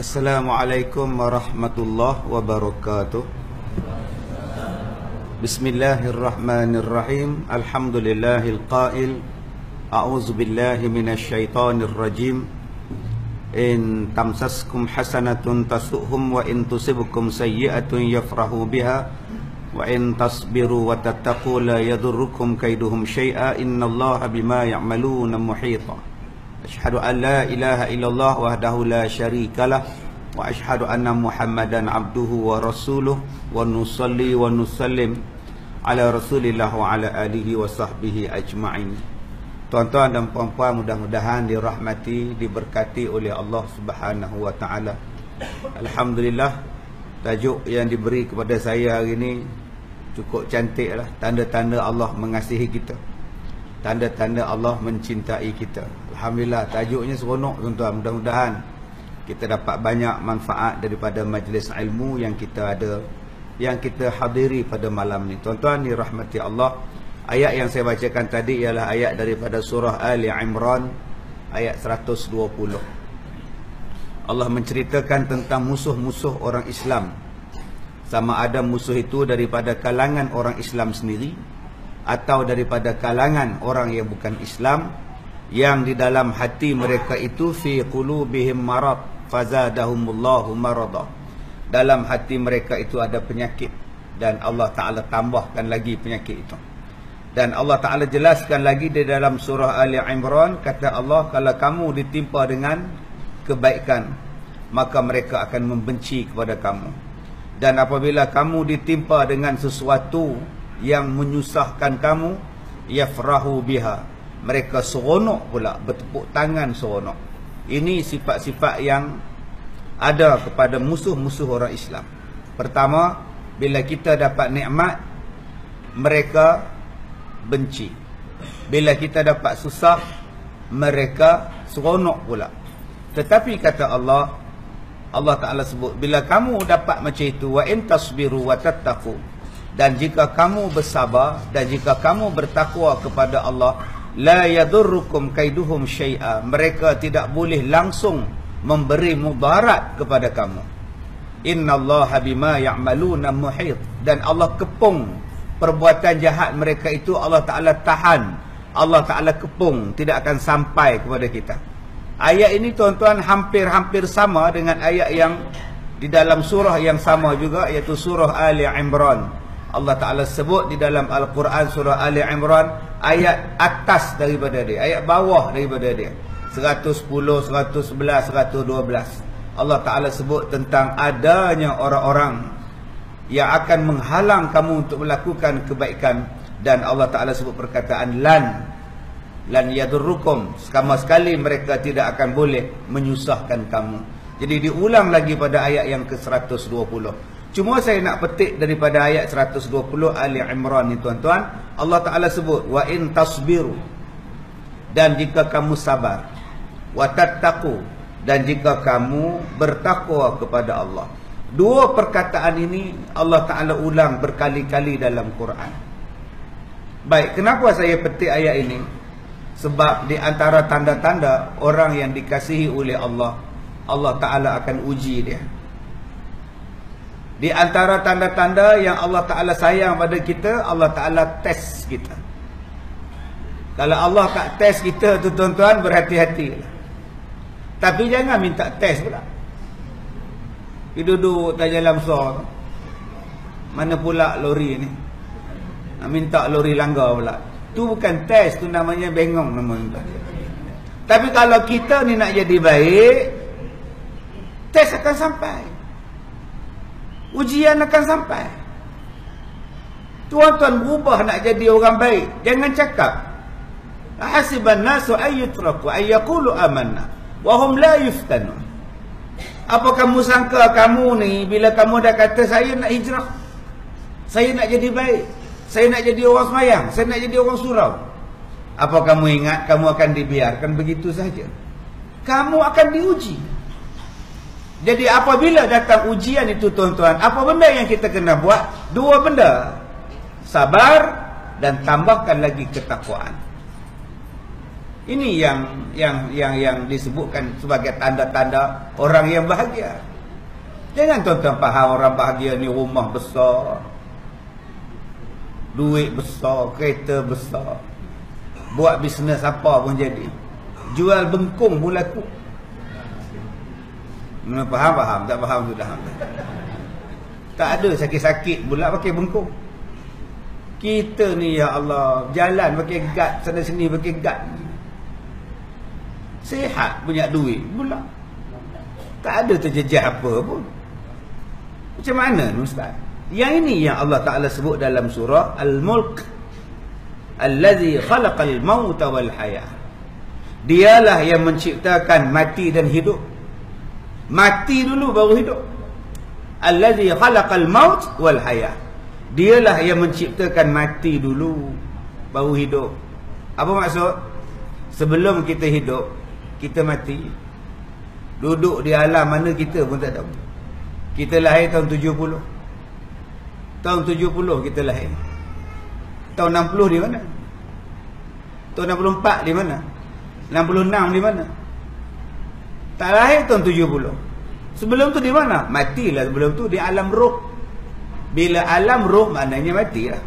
Assalamualaikum warahmatullahi wabarakatuh. Bismillahirrahmanirrahim. Alhamdulillahil qail a'udzu billahi minasyaitonir rajim. In tamsaskum hasanatun tasu'hum wa in tusibkum sayyi'atun yafrahu biha wa in tasbiru wa tattaqu la yadurrukum kaiduhum syai'a innallaha bima ya'maluna muhita. Asyhadu an la ilaha illallah wahdahu la syarikalah wa asyhadu anna Muhammadan abduhu wa rasuluh wa nusalli wa nusallim ala Rasulillah wa ala alihi wa sahbihi ajma'in. Tuan-tuan dan puan-puan, mudah-mudahan dirahmati, diberkati oleh Allah Subhanahu wa taala. Alhamdulillah, tajuk yang diberi kepada saya hari ini cukup cantiklah. Tanda-tanda Allah mengasihi kita, tanda-tanda Allah mencintai kita. Alhamdulillah, tajuknya seronok tuan-tuan. Mudah-mudahan kita dapat banyak manfaat daripada majlis ilmu yang kita ada, yang kita hadiri pada malam ni. Tuan-tuan dirahmati Allah, ayat yang saya bacakan tadi ialah ayat daripada surah Ali Imran ayat 120. Allah menceritakan tentang musuh-musuh orang Islam. Sama ada musuh itu daripada kalangan orang Islam sendiri atau daripada kalangan orang yang bukan Islam, yang di dalam hati mereka itu fi qulubihim marad fazadahumullahu marada. Dalam hati mereka itu ada penyakit dan Allah Ta'ala tambahkan lagi penyakit itu. Dan Allah Ta'ala jelaskan lagi di dalam surah Ali Imran, kata Allah, kalau kamu ditimpa dengan kebaikan maka mereka akan membenci kepada kamu, dan apabila kamu ditimpa dengan sesuatu yang menyusahkan kamu, yafrahu biha, mereka seronok pula, bertepuk tangan seronok. Ini sifat-sifat yang ada kepada musuh-musuh orang Islam. Pertama, bila kita dapat nikmat, mereka benci. Bila kita dapat susah, mereka seronok pula. Tetapi kata Allah Ta'ala sebut, bila kamu dapat macam itu, wa in tasbiru wa tattaqu, dan jika kamu bersabar dan jika kamu bertakwa kepada Allah, la yadurrukum kaiduhum syai'a, mereka tidak boleh langsung memberi mudarat kepada kamu. Innallaha bima ya'maluna muhit, dan Allah kepung perbuatan jahat mereka itu. Allah Ta'ala tahan, Allah Ta'ala kepung, tidak akan sampai kepada kita. Ayat ini tuan-tuan hampir-hampir sama dengan ayat yang di dalam surah yang sama juga, iaitu surah Ali Imran. Allah Ta'ala sebut di dalam Al-Quran surah Ali Imran ayat atas daripada dia, ayat bawah daripada dia, 110, 111, 112. Allah Ta'ala sebut tentang adanya orang-orang yang akan menghalang kamu untuk melakukan kebaikan. Dan Allah Ta'ala sebut perkataan lan yadurrukum, sama sekali mereka tidak akan boleh menyusahkan kamu. Jadi diulang lagi pada ayat yang ke-120. Cuma saya nak petik daripada ayat 120 Ali Imran ni tuan-tuan, Allah Ta'ala sebut wa in tasbiru, dan jika kamu sabar, wa tattaqu, dan jika kamu bertakwa kepada Allah. Dua perkataan ini Allah Ta'ala ulang berkali-kali dalam Quran. Baik, kenapa saya petik ayat ini? Sebab di antara tanda-tanda orang yang dikasihi oleh Allah, Allah Ta'ala akan uji dia. Di antara tanda-tanda yang Allah Ta'ala sayang pada kita, Allah Ta'ala test kita. Kalau Allah tak test kita tu tuan-tuan, berhati-hati. Tapi jangan minta test pula. Dia duduk tak jalan besar, mana pula lori ni, nak minta lori langgar pula. Tu bukan test, tu namanya bengong namanya. Tapi kalau kita ni nak jadi baik, test akan sampai, ujian akan sampai. Tuan-tuan berubah nak jadi orang baik. Jangan cakap hasiban nasu ayyutraku ayyaqulu amanna wa hum la yuftanun. Apa kamu sangka kamu ni bila kamu dah kata saya nak hijrah, saya nak jadi baik, saya nak jadi orang semayang, saya nak jadi orang surau, apa kamu ingat kamu akan dibiarkan begitu saja? Kamu akan diuji. Jadi apabila datang ujian itu tuan-tuan, apa benda yang kita kena buat? Dua benda. Sabar dan tambahkan lagi ketakwaan. Ini yang disebutkan sebagai tanda-tanda orang yang bahagia. Jangan tuan-tuan faham orang bahagia ni rumah besar, duit besar, kereta besar, buat bisnes apa pun jadi, jual bengkung pun laku. Mana faham? Tak faham sudah. Tak ada sakit-sakit pula pakai bengkung. Kita ni ya Allah, jalan pakai gad, sana sini pakai gad. Sihat punya duit pula. Tak ada terjejah apa pun. Macam mana ni Ustaz? Yang ini yang Allah Ta'ala sebut dalam surah Al-Mulk. Allazi khalaqal mauta wal hayah. Dialah yang menciptakan mati dan hidup. Mati dulu baru hidup. Allazi khalaqal maut wal hayah. Dialah yang menciptakan mati dulu baru hidup. Apa maksud? Sebelum kita hidup, kita mati. Duduk di alam mana kita pun tak tahu. Kita lahir tahun 70. Tahun 70 kita lahir. Tahun 60 di mana? Tahun 64 di mana? 66 di mana? Tak lahir tahun 70. Sebelum tu di mana? Matilah sebelum tu di alam roh. Bila alam roh maknanya matilah.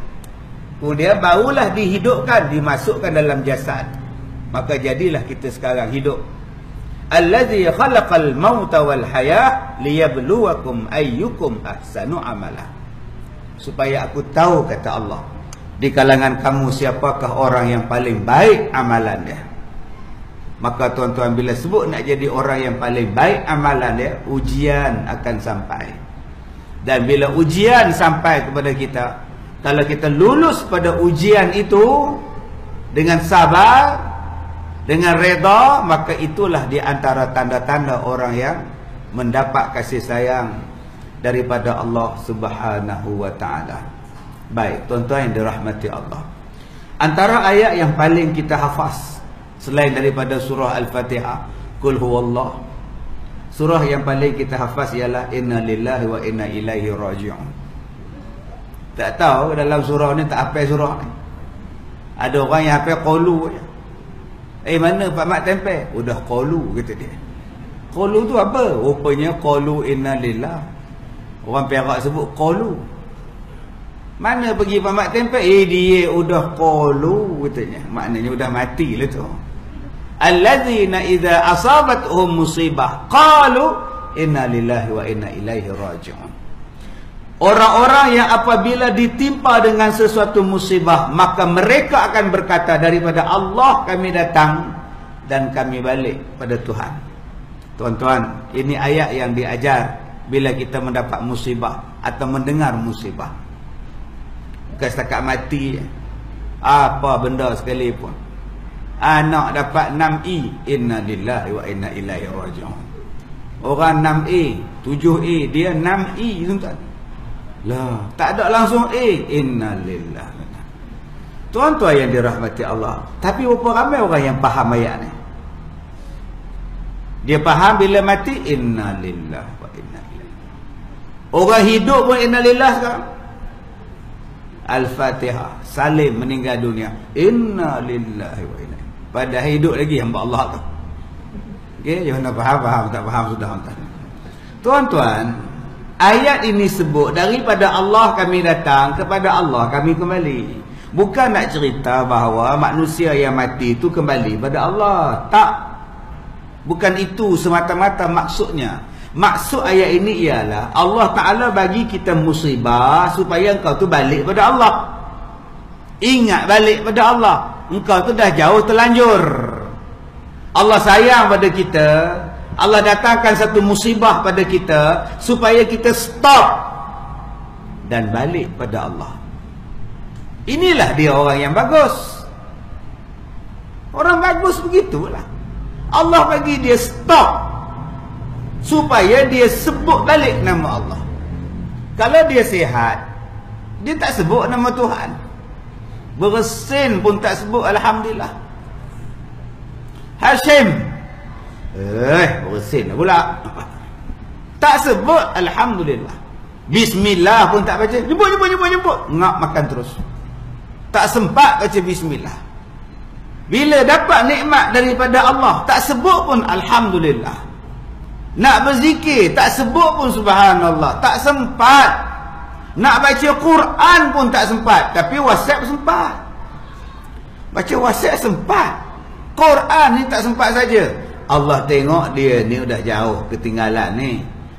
Kemudian barulah dihidupkan, dimasukkan dalam jasad. Maka jadilah kita sekarang hidup. Allazi khalaqal mauta wal hayah liyabluwakum ayyukum ahsanu amala. Supaya aku tahu, kata Allah, di kalangan kamu siapakah orang yang paling baik amalannya. Maka tuan-tuan, bila sebut nak jadi orang yang paling baik amalannya, ujian akan sampai. Dan bila ujian sampai kepada kita, kalau kita lulus pada ujian itu dengan sabar, dengan reda, maka itulah di antara tanda-tanda orang yang mendapat kasih sayang daripada Allah Subhanahu wa ta'ala. Baik, tuan-tuan yang dirahmati Allah, antara ayat yang paling kita hafaz selain daripada surah Al-Fatihah, Qul huwallah, surah yang paling kita hafaz ialah Inna lillahi wa inna ilaihi raji'un. Tak tahu dalam surah ni tak hafal surah ni. Ada orang yang hafal qalu je. Mana Pak Mat tempel? Udah qalu, kata dia. Qalu tu apa? Rupanya qalu inna lillah. Orang Perak sebut qalu. Mana pergi Pak Mat tempel? Dia udah qalu, katanya. Maknanya udah mati lah tu. Allazina idza asabatuhum musibah qalu inna lillahi wa inna ilaihi raji'un. Orang-orang yang apabila ditimpa dengan sesuatu musibah, maka mereka akan berkata, daripada Allah kami datang dan kami balik pada Tuhan. Tuan-tuan, ini ayat yang diajar bila kita mendapat musibah atau mendengar musibah. Bukan setakat mati, apa benda sekalipun. Anak dapat 6E, inna lillahi wa inna ilaihi raji'un. Orang 6A, 7A, dia 6E, tuan-tuan. Lah, tak ada langsung inna lillahi. Tuan-tuan yang dirahmati Allah, tapi berapa ramai orang yang faham ayat ni? Dia faham bila mati inna lillahi wa inna ilaihi. Orang hidup pun inna lillahi sekarang. Al-Fatihah, Salim meninggal dunia, inna lillahi wa inna ilaihi. Pada hidup lagi hamba Allah tu. Okey, jangan faham tak faham sudah tuan. Tuan-tuan, ayat ini sebut daripada Allah kami datang, kepada Allah kami kembali. Bukan nak cerita bahawa manusia yang mati itu kembali pada Allah. Tak. Bukan itu semata-mata maksudnya. Maksud ayat ini ialah Allah Ta'ala bagi kita musibah supaya engkau tu balik pada Allah. Ingat balik pada Allah. Engkau tu dah jauh terlanjur. Allah sayang pada kita. Allah datangkan satu musibah pada kita supaya kita stop dan balik pada Allah. Inilah dia orang yang bagus. Orang bagus begitulah. Allah bagi dia stop supaya dia sebut balik nama Allah. Kalau dia sihat, dia tak sebut nama Tuhan. Bersin pun tak sebut alhamdulillah. Hashim, bersin pula. Tak sebut alhamdulillah. Bismillah pun tak baca. Nyebut. Ngap makan terus. Tak sempat baca bismillah. Bila dapat nikmat daripada Allah, tak sebut pun alhamdulillah. Nak berzikir tak sebut pun subhanallah, tak sempat. Nak baca Quran pun tak sempat, tapi WhatsApp sempat. Baca WhatsApp sempat. Quran ni tak sempat saja. Allah tengok dia ni udah jauh ketinggalan ni.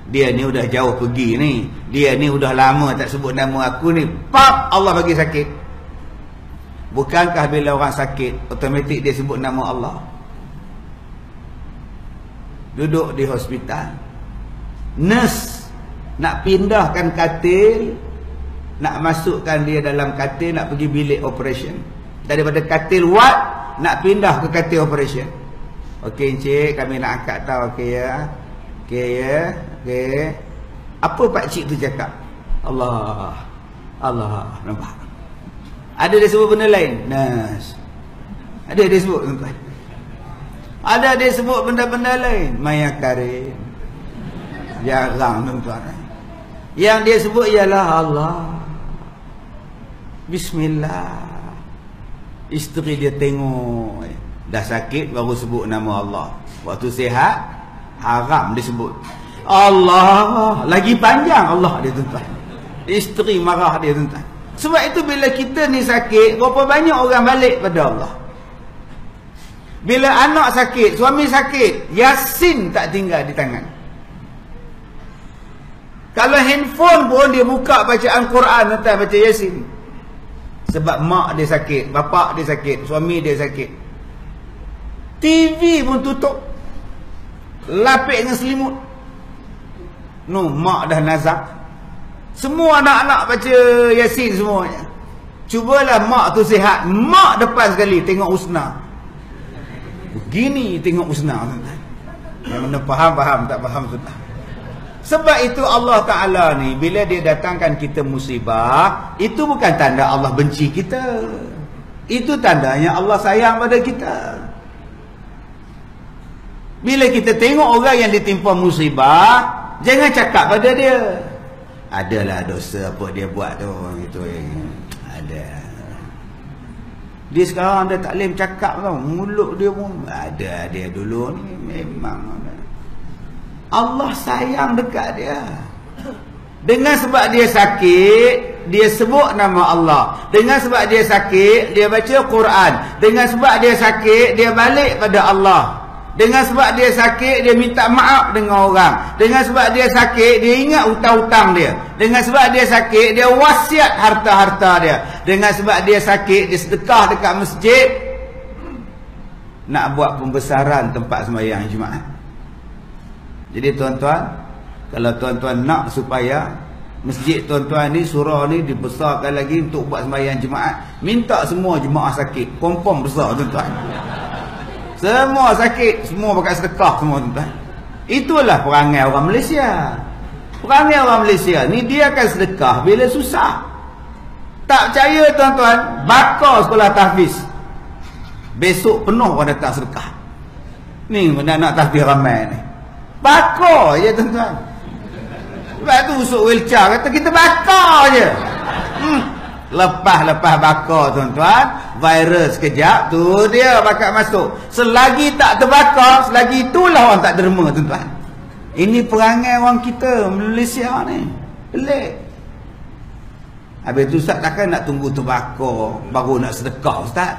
Dia ni udah jauh pergi ni. Dia ni udah lama tak sebut nama aku ni. Pap, Allah bagi sakit. Bukankah bila orang sakit automatik dia sebut nama Allah? Duduk di hospital, nurse nak pindahkan katil, nak masukkan dia dalam katil, nak pergi bilik operation. Daripada katil ward nak pindah ke katil operation. Okey encik, kami nak angkat tau. Okey ya. Okey ya. Okey. Apa pak cik tu cakap? Allah. Allah. Nampak? Ada dia sebut benda lain? Nurse. Ada dia sebut tuan-tuan. Ada dia sebut benda-benda lain. Maya Karim. Jarang tuan-tuan. Yang dia sebut ialah Allah. Bismillah. Isteri dia tengok, dah sakit baru sebut nama Allah. Waktu sihat haram disebut Allah. Lagi panjang Allah dia tuan-tuan. Isteri marah dia tuan-tuan. Sebab itu bila kita ni sakit, berapa banyak orang balik pada Allah. Bila anak sakit, suami sakit, Yasin tak tinggal di tangan. Kalau handphone pun dia buka bacaan Quran, entah baca Yasin. Sebab mak dia sakit, bapak dia sakit, suami dia sakit. TV pun tutup, lapik dengan selimut. No, mak dah nazak. Semua anak-anak baca Yasin semuanya. Cubalah mak tu sihat, mak depan sekali tengok Husna. Begini tengok Husna. Yang mana faham tak faham sudah. Sebab itu Allah Ta'ala ni bila dia datangkan kita musibah, itu bukan tanda Allah benci kita. Itu tandanya Allah sayang pada kita. Bila kita tengok orang yang ditimpa musibah, jangan cakap pada dia, adalah dosa apa dia buat tu, itu ada. Dia sekarang dah tak boleh bercakap tau. Mulut dia pun ada dia dulu ni memang ada. Allah sayang dekat dia. Dengan sebab dia sakit, dia sebut nama Allah. Dengan sebab dia sakit, dia baca Quran. Dengan sebab dia sakit, dia balik pada Allah. Dengan sebab dia sakit, dia minta maaf dengan orang. Dengan sebab dia sakit, dia ingat hutang-hutang dia. Dengan sebab dia sakit, dia wasiat harta-harta dia. Dengan sebab dia sakit, dia sedekah dekat masjid, nak buat pembesaran tempat sembahyang Jumaat. Jadi tuan-tuan, kalau tuan-tuan nak supaya masjid tuan-tuan ni, surau ni dibesarkan lagi untuk buat sembahyang Jumaat, minta semua jemaah sakit, pom-pom besar tuan-tuan. Semua sakit, semua pakai sedekah semua tuan-tuan. Itulah perangai orang Malaysia. Perangai orang Malaysia ni, dia akan sedekah bila susah. Tak percaya tuan-tuan, bakar sekolah tahfiz, besok penuh orang datang sedekah. Ni nak tahfiz ramai ni, bakar je tuan-tuan. Sebab tu usuk wheelchair kata kita bakar je. Lepas bakar tuan-tuan, virus kejap tu dia bakal masuk. Selagi tak terbakar, selagi itulah orang tak derma tuan-tuan. Ini perangai orang kita Malaysia ni, pelik. Habis tu Ustaz, takkan nak tunggu terbakar baru nak sedekah Ustaz?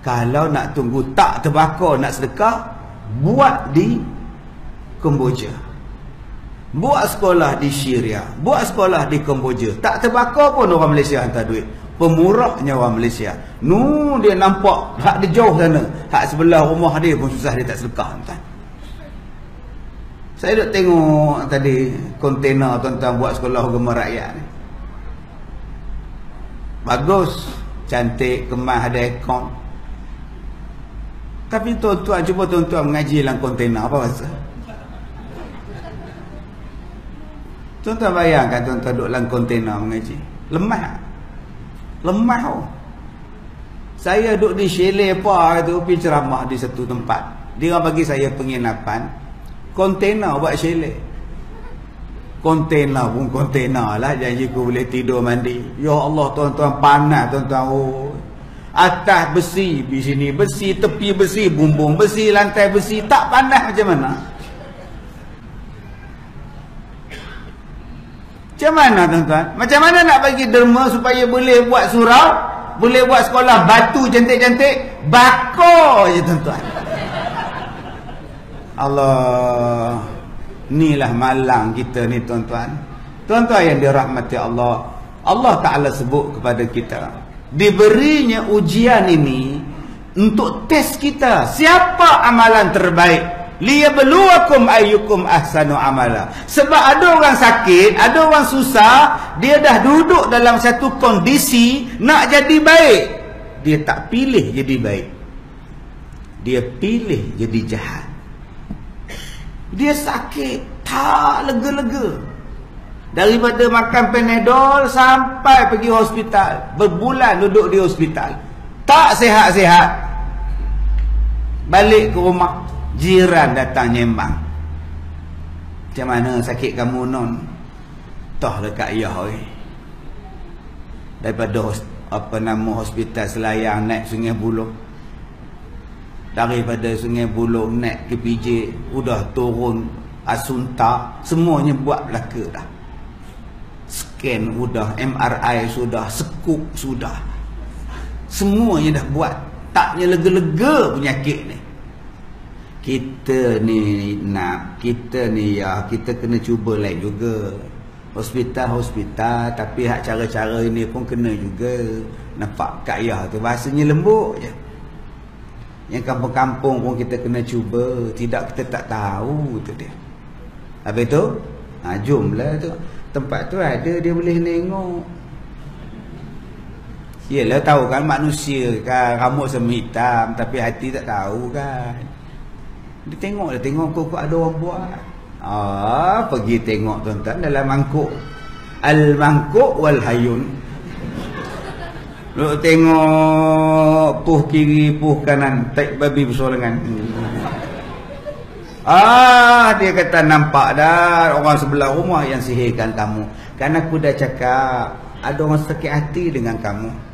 Kalau nak tunggu tak terbakar nak sedekah, buat di Kemboja, buat sekolah di Syria, buat sekolah di Kemboja. Tak terbakar pun orang Malaysia hantar duit. Pemurahnya orang Malaysia. Dia nampak hak dia jauh sana, hak sebelah rumah dia pun susah dia tak sedekah tuan. Saya duk tengok tadi kontainer tuan-tuan buat sekolah agama rakyat ni. Bagus, cantik, kemas, ada aircon. Tapi tuan-tuan, cuba tuan-tuan mengaji dalam kontainer, apa rasa? Tuan-tuan bayangkan tuan-tuan duduk dalam kontainer mengaji, lemah. Lemah oh. Saya duduk di chalet apa tu, pergi ceramah di satu tempat. Dia bagi saya penginapan, kontainer buat chalet. Kontainer pun kontainer lah, janji aku boleh tidur mandi. Ya Allah tuan-tuan, panas tuan-tuan. Oh, Atas besi, di sini besi, tepi besi, bumbung besi, lantai besi, tak panas macam mana? Macam mana tuan-tuan? Macam mana nak bagi derma supaya boleh buat surau, boleh buat sekolah batu cantik-cantik, bakar je tuan-tuan. Allah, inilah malang kita ni tuan-tuan. Tuan-tuan yang dirahmati Allah, Allah Ta'ala sebut kepada kita, diberinya ujian ini untuk tes kita, siapa amalan terbaik, liyabluwakum ayyukum ahsanu amala. Sebab ada orang sakit, ada orang susah, dia dah duduk dalam satu kondisi nak jadi baik, dia tak pilih jadi baik, dia pilih jadi jahat. Dia sakit tak lega-lega, daripada makan Panadol sampai pergi hospital, berbulan duduk di hospital, tak sihat-sihat, balik ke rumah, jiran datang nyembang, macam mana sakit kamu non? Toh dekat ayah daripada hospital Selayang naik Sungai Buloh, daripada Sungai Buloh naik ke PJ, udah turun Asunta, semuanya buat belaka dah, scan sudah, MRI sudah, sekuk sudah, semuanya dah buat, taknya lega-lega penyakit ni. Kita ni kita kena cuba lain juga. Hospital tapi hak cara-cara ini pun kena juga. Nampak kat ayah tu bahasanya lembut je. Yang kampung-kampung pun kita kena cuba, tidak kita tak tahu tu dia. Habis tu, jomlah tu. Tempat tu ada, dia boleh tengok. Yelah, tahu kan manusia kan, rambut semi hitam tapi hati tak tahu kan. Dia tengok kok ada orang buat. Pergi tengok tuan-tuan dalam mangkuk. Al-mangkuk wal hayun. Lu tengok puh kiri, puh kanan, tak babi bersorangan. Dia kata nampak dah orang sebelah rumah yang sihirkan kamu. Kan aku dah cakap ada orang sakit hati dengan kamu.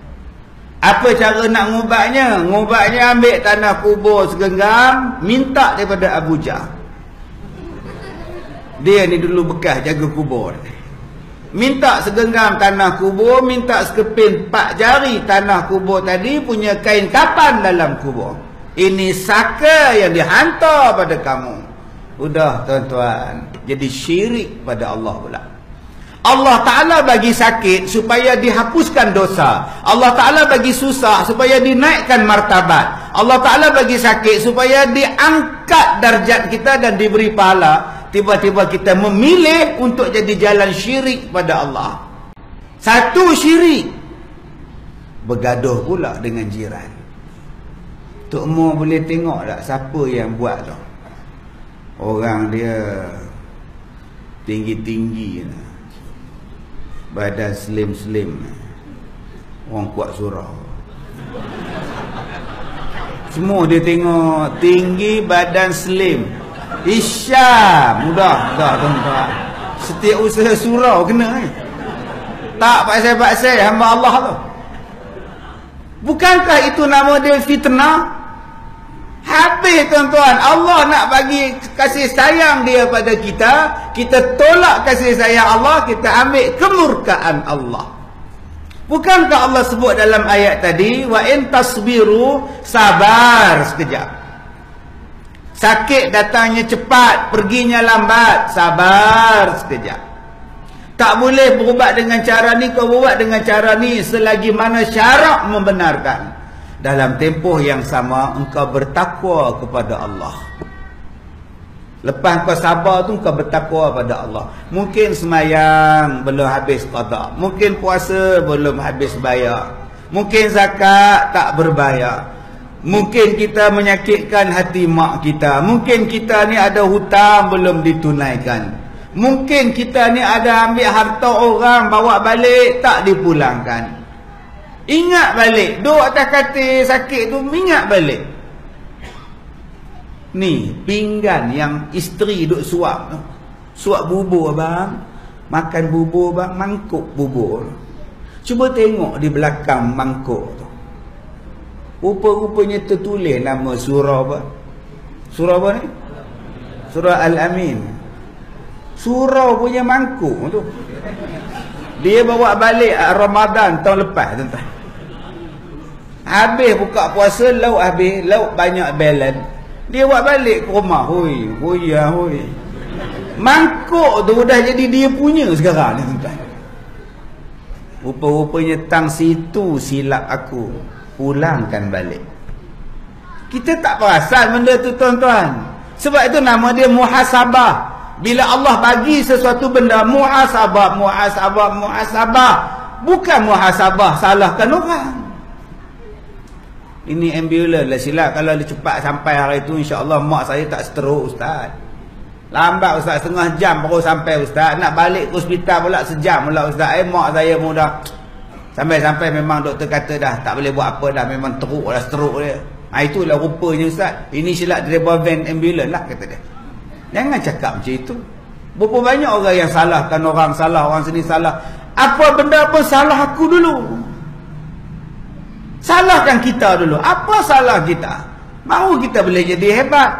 Apa cara nak ngubatnya? Ngubatnya ambil tanah kubur segenggam, minta daripada Abu Jah. Dia ni dulu bekas jaga kubur. Minta segenggam tanah kubur, minta sekeping 4 jari tanah kubur tadi punya kain kapan dalam kubur. Ini saka yang dihantar pada kamu. Udah tuan-tuan, jadi syirik pada Allah pula. Allah Ta'ala bagi sakit supaya dihapuskan dosa. Allah Ta'ala bagi susah supaya dinaikkan martabat. Allah Ta'ala bagi sakit supaya diangkat darjat kita dan diberi pahala. Tiba-tiba kita memilih untuk jadi jalan syirik pada Allah. Satu syirik, bergaduh pula dengan jiran. Tok Mo boleh tengok tak siapa yang buat tu? Orang dia tinggi-tinggi, badan slim-slim, orang kuat surau. Semua dia tengok tinggi, badan slim. Isyam, mudah tuan-tuan. Setiap usaha surau kena tak paksai-paksai hamba Allah tu. Bukankah itu nama dia fitnah? Habis tuan-tuan, Allah nak bagi kasih sayang dia pada kita, kita tolak kasih sayang Allah, kita ambil kemurkaan Allah. Bukankah Allah sebut dalam ayat tadi, wa in tasbiru, sabar sekejap. Sakit datangnya cepat, perginya lambat, sabar sekejap. Tak boleh berubat dengan cara ni, kau berubat dengan cara ni selagi mana syarak membenarkan. Dalam tempoh yang sama engkau bertakwa kepada Allah. Lepas kau sabar tu kau bertakwa pada Allah. Mungkin semayang belum habis qada, mungkin puasa belum habis bayar, mungkin zakat tak berbayar, mungkin kita menyakitkan hati mak kita, mungkin kita ni ada hutang belum ditunaikan, mungkin kita ni ada ambil harta orang bawa balik tak dipulangkan. Ingat balik, duduk atas katil sakit tu, ingat balik. Ni pinggan yang isteri duduk suap tu, suap bubur bang, makan bubur bang, mangkuk bubur. Cuba tengok di belakang mangkuk tu, Rupa-rupanya tertulis nama surah apa? Surah apa ni? Surah Al-Amin. Surah punya mangkuk tu. Dia bawa balik Ramadan tahun lepas, tuan-tuan. Habis buka puasa, lauk habis, lauk banyak balance. Dia buat balik ke rumah. Hoi. Mangkuk tu dah jadi dia punya sekarang ni, tuan-tuan. Rupa-rupanya tang situ silap aku. Pulangkan balik. Kita tak perasan benda tu, tuan-tuan. Sebab itu nama dia muhasabah. Bila Allah bagi sesuatu benda, muhasabah. Bukan muhasabah salahkan orang. Ini ambulans lah silap. Kalau dia cepat sampai hari itu, insya-Allah mak saya tak stroke, ustaz. Lambat ustaz, setengah jam baru sampai ustaz. Nak balik ke hospital pula sejam pula ustaz. Mak saya pun dah sampai memang doktor kata dah tak boleh buat apa dah, memang teruk dah, stroke dia. Itulah rupanya ustaz. Ini silap driver van ambulans lah, kata dia. Jangan cakap macam itu. Berapa banyak orang yang salahkan orang, salah orang sini salah. Apa benda pun salah aku dulu. Salahkan kita dulu. Apa salah kita? Baru kita boleh jadi hebat.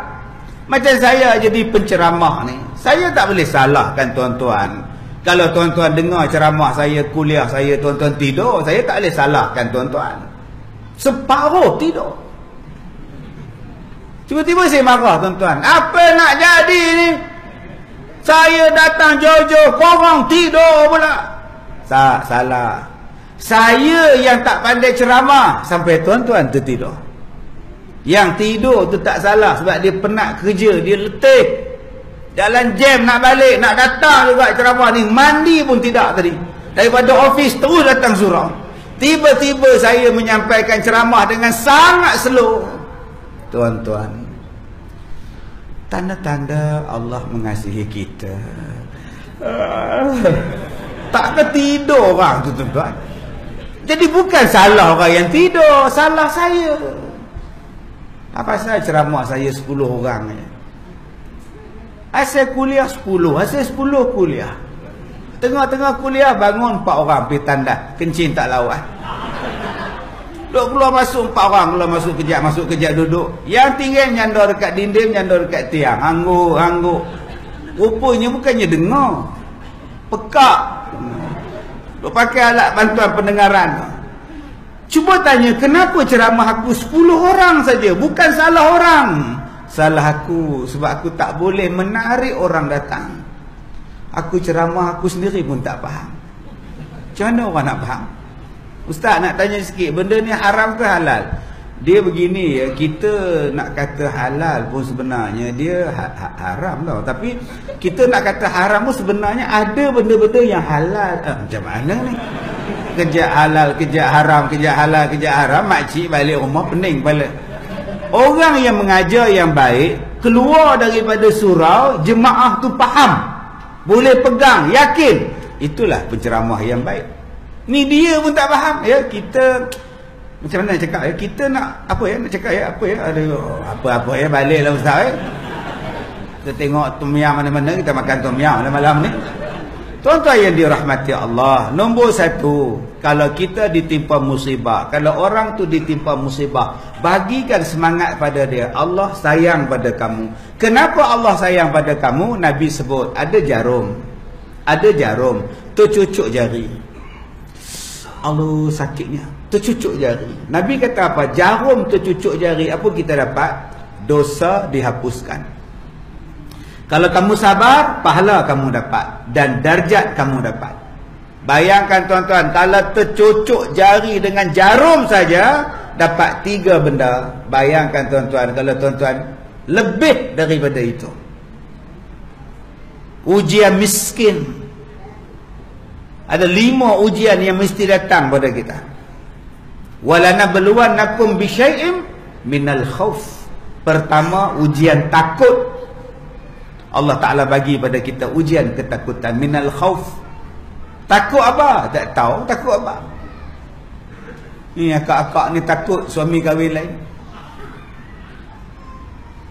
Macam saya jadi penceramah ni, saya tak boleh salahkan tuan-tuan. Kalau tuan-tuan dengar ceramah saya, kuliah saya, tuan-tuan tidur, saya tak boleh salahkan tuan-tuan. Separuh tidur. Tiba-tiba saya marah, tuan-tuan. Apa nak jadi ni? Saya datang jauh-jauh, korang tidur pula. Salah. Saya yang tak pandai ceramah sampai tuan-tuan tertidur. Yang tidur tu tak salah, sebab dia penat kerja, dia letih. Jalan jam nak balik, nak datang juga ceramah ni, mandi pun tidak tadi. Daripada office terus datang surau. Tiba-tiba saya menyampaikan ceramah dengan sangat slow. Tuan-tuan, tanda-tanda Allah mengasihi kita. Tak ketidur orang tu, tuan-tuan. Jadi bukan salah orang yang tidur, salah saya. Apa pasal ceramah saya 10 orang je. Asal kuliah 10, asal 10 kuliah. Tengah-tengah kuliah bangun 4 orang pergi tandas, kencing tak lawan. Duk keluar masuk 4 orang, keluar masuk kejap duduk. Yang tinggal nyandar dekat dinding, nyandar dekat tiang, hangguk. Rupanya bukannya dengar, pekak. Duk pakai alat bantuan pendengaran. Cuba tanya, kenapa ceramah aku 10 orang saja? Bukan salah orang. Salah aku, sebab aku tak boleh menarik orang datang. Aku ceramah aku sendiri pun tak faham. Macam mana orang nak faham? Ustaz nak tanya sikit, benda ni haram ke halal? Dia begini ya, kita nak kata halal pun sebenarnya dia haram tau. Tapi kita nak kata haram pun sebenarnya ada benda-benda yang halal. Macam mana ni? Kejap halal, kejap haram, kejap halal, kejap haram. Makcik balik rumah pening kepala. Orang yang mengajar yang baik, keluar daripada surau, jemaah tu faham, boleh pegang, yakin. Itulah penceramah yang baik. Ni dia pun tak faham ya. Kita macam mana nak cakap ya? Kita nak apa ya? Nak cakap ya? Apa ya? Ada apa-apa ya? Baliklah ustaz ya. Kita tengok tom yam mana-mana, kita makan tom yam malam ni. Tuan-tuan yang dirahmati Allah, nombor 1, kalau kita ditimpa musibah, kalau orang tu ditimpa musibah, bagikan semangat pada dia. Allah sayang pada kamu. Kenapa Allah sayang pada kamu? Nabi sebut ada jarum, tercucuk jari. Allah sakitnya, tercucuk jari. Nabi kata apa? Jarum tercucuk jari, apa kita dapat? Dosa dihapuskan. Kalau kamu sabar, pahala kamu dapat dan darjat kamu dapat. Bayangkan tuan-tuan, kalau tercucuk jari dengan jarum saja dapat 3 benda. Bayangkan tuan-tuan, kalau tuan-tuan lebih daripada itu. Ujian miskin. Ada 5 ujian yang mesti datang pada kita. Walanabluwannakum bisyai'im minal khauf. Pertama, ujian takut. Allah Ta'ala bagi pada kita ujian ketakutan. Minal khauf. Takut apa? Tak tahu takut apa. Ni akak-akak ni takut suami kahwin lain.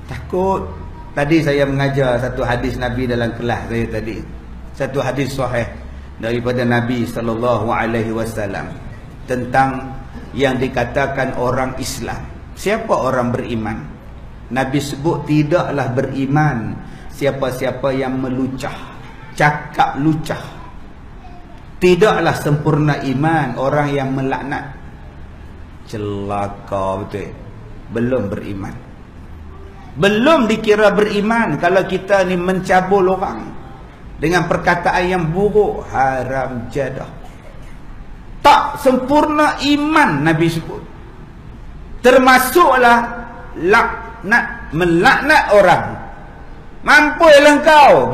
Takut. Tadi saya mengajar satu hadis Nabi dalam kelas saya tadi. Satu hadis sahih daripada Nabi SAW tentang yang dikatakan orang Islam. Siapa orang beriman? Nabi sebut tidaklah beriman siapa-siapa yang melucah, cakap lucah. Tidaklah sempurna iman orang yang melaknat. Celaka betul. Belum beriman. Belum dikira beriman kalau kita ni mencabul orang dengan perkataan yang buruk, haram jadah. Tak sempurna iman Nabi sebut. Termasuklah laknat, melaknat orang. Mampu engkau?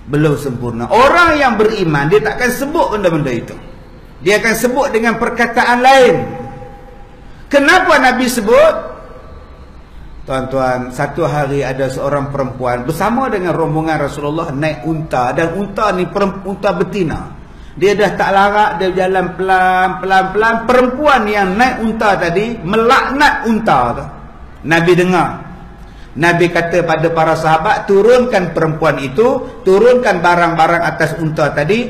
Belum sempurna. Orang yang beriman dia takkan sebut benda-benda itu. Dia akan sebut dengan perkataan lain. Kenapa Nabi sebut? Tuan-tuan, satu hari ada seorang perempuan bersama dengan rombongan Rasulullah naik unta, dan unta ni unta betina. Dia dah tak larat, dia jalan pelan-pelan. Perempuan yang naik unta tadi melaknat unta tu. Nabi dengar. Nabi kata pada para sahabat, turunkan perempuan itu, turunkan barang-barang atas unta tadi,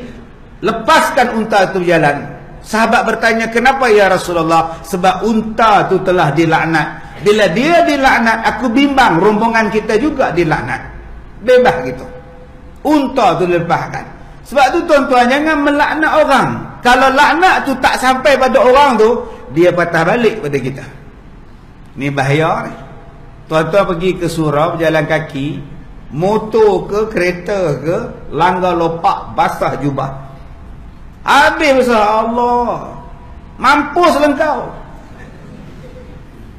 lepaskan unta itu berjalan. Sahabat bertanya, kenapa ya Rasulullah? Sebab unta itu telah dilaknat. Bila dia dilaknat, aku bimbang rombongan kita juga dilaknat. Bebas gitu. Unta itu dilepaskan. Sebab tu tuan-tuan, jangan melaknat orang. Kalau laknat tu tak sampai pada orang tu, dia patah balik pada kita. Ni bahaya ni. Tuan-tuan pergi ke surau berjalan kaki, motor ke kereta ke, langgar lopak basah jubah. Habis besar Allah. Mampus engkau.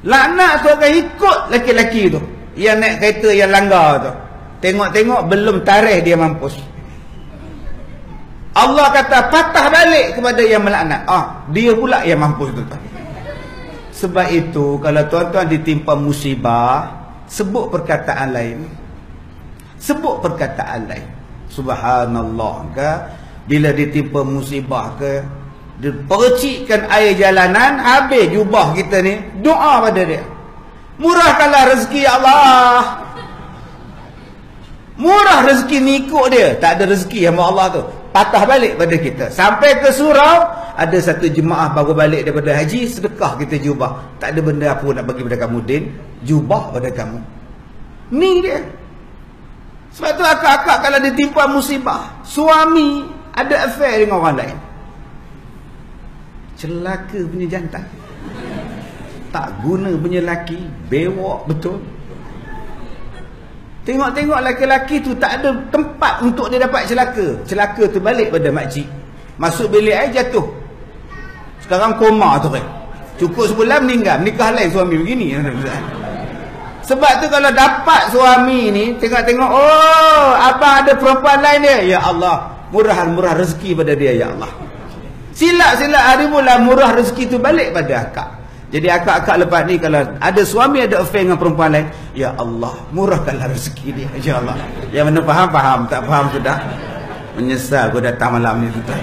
Laknat tu akan ikut laki-laki tu yang naik kereta yang langgar tu. Tengok-tengok belum tarikh dia mampus. Allah kata patah balik kepada yang melaknat. Dia pula yang mampus tu. Sebab itu kalau tuan-tuan ditimpa musibah, sebut perkataan lain. Sebut perkataan lain. Subhanallah ke, bila ditimpa musibah ke, dipercikkan air jalanan, habis jubah kita ni, doa pada dia. Murahkanlah rezeki ya Allah. Murah rezeki ni ikut dia. Tak ada rezeki sama Allah tu, patah balik pada kita. Sampai ke surau, ada satu jemaah baru balik daripada haji, sedekah kita jubah. Tak ada benda apa nak bagi pada kamu, Din. Jubah pada kamu. Ni dia. Sebab tu akak-akak kalau ditimpa musibah, suami ada affair dengan orang lain, celaka punya jantan, tak guna punya laki, bewak betul. Tengok-tengok laki-laki tu tak ada tempat untuk dia dapat celaka. Celaka tu balik pada makcik. Masuk bilik air jatuh. Sekarang koma tu kan. Cukup sebulan meninggal. Nikah lain suami begini. Sebab tu kalau dapat suami ni, tengok-tengok, oh, abang ada perempuan lain dia. Ya Allah, murah rezeki pada dia ya Allah. Silap-silap hari mula murah rezeki tu balik pada akak. Jadi akak-akak lepas ni kalau ada suami ada affair dengan perempuan lain, ya Allah, murahkanlah rezeki dia insya-Allah. Yang mana faham, tak faham sudah menyesal aku datang malam ni tuan.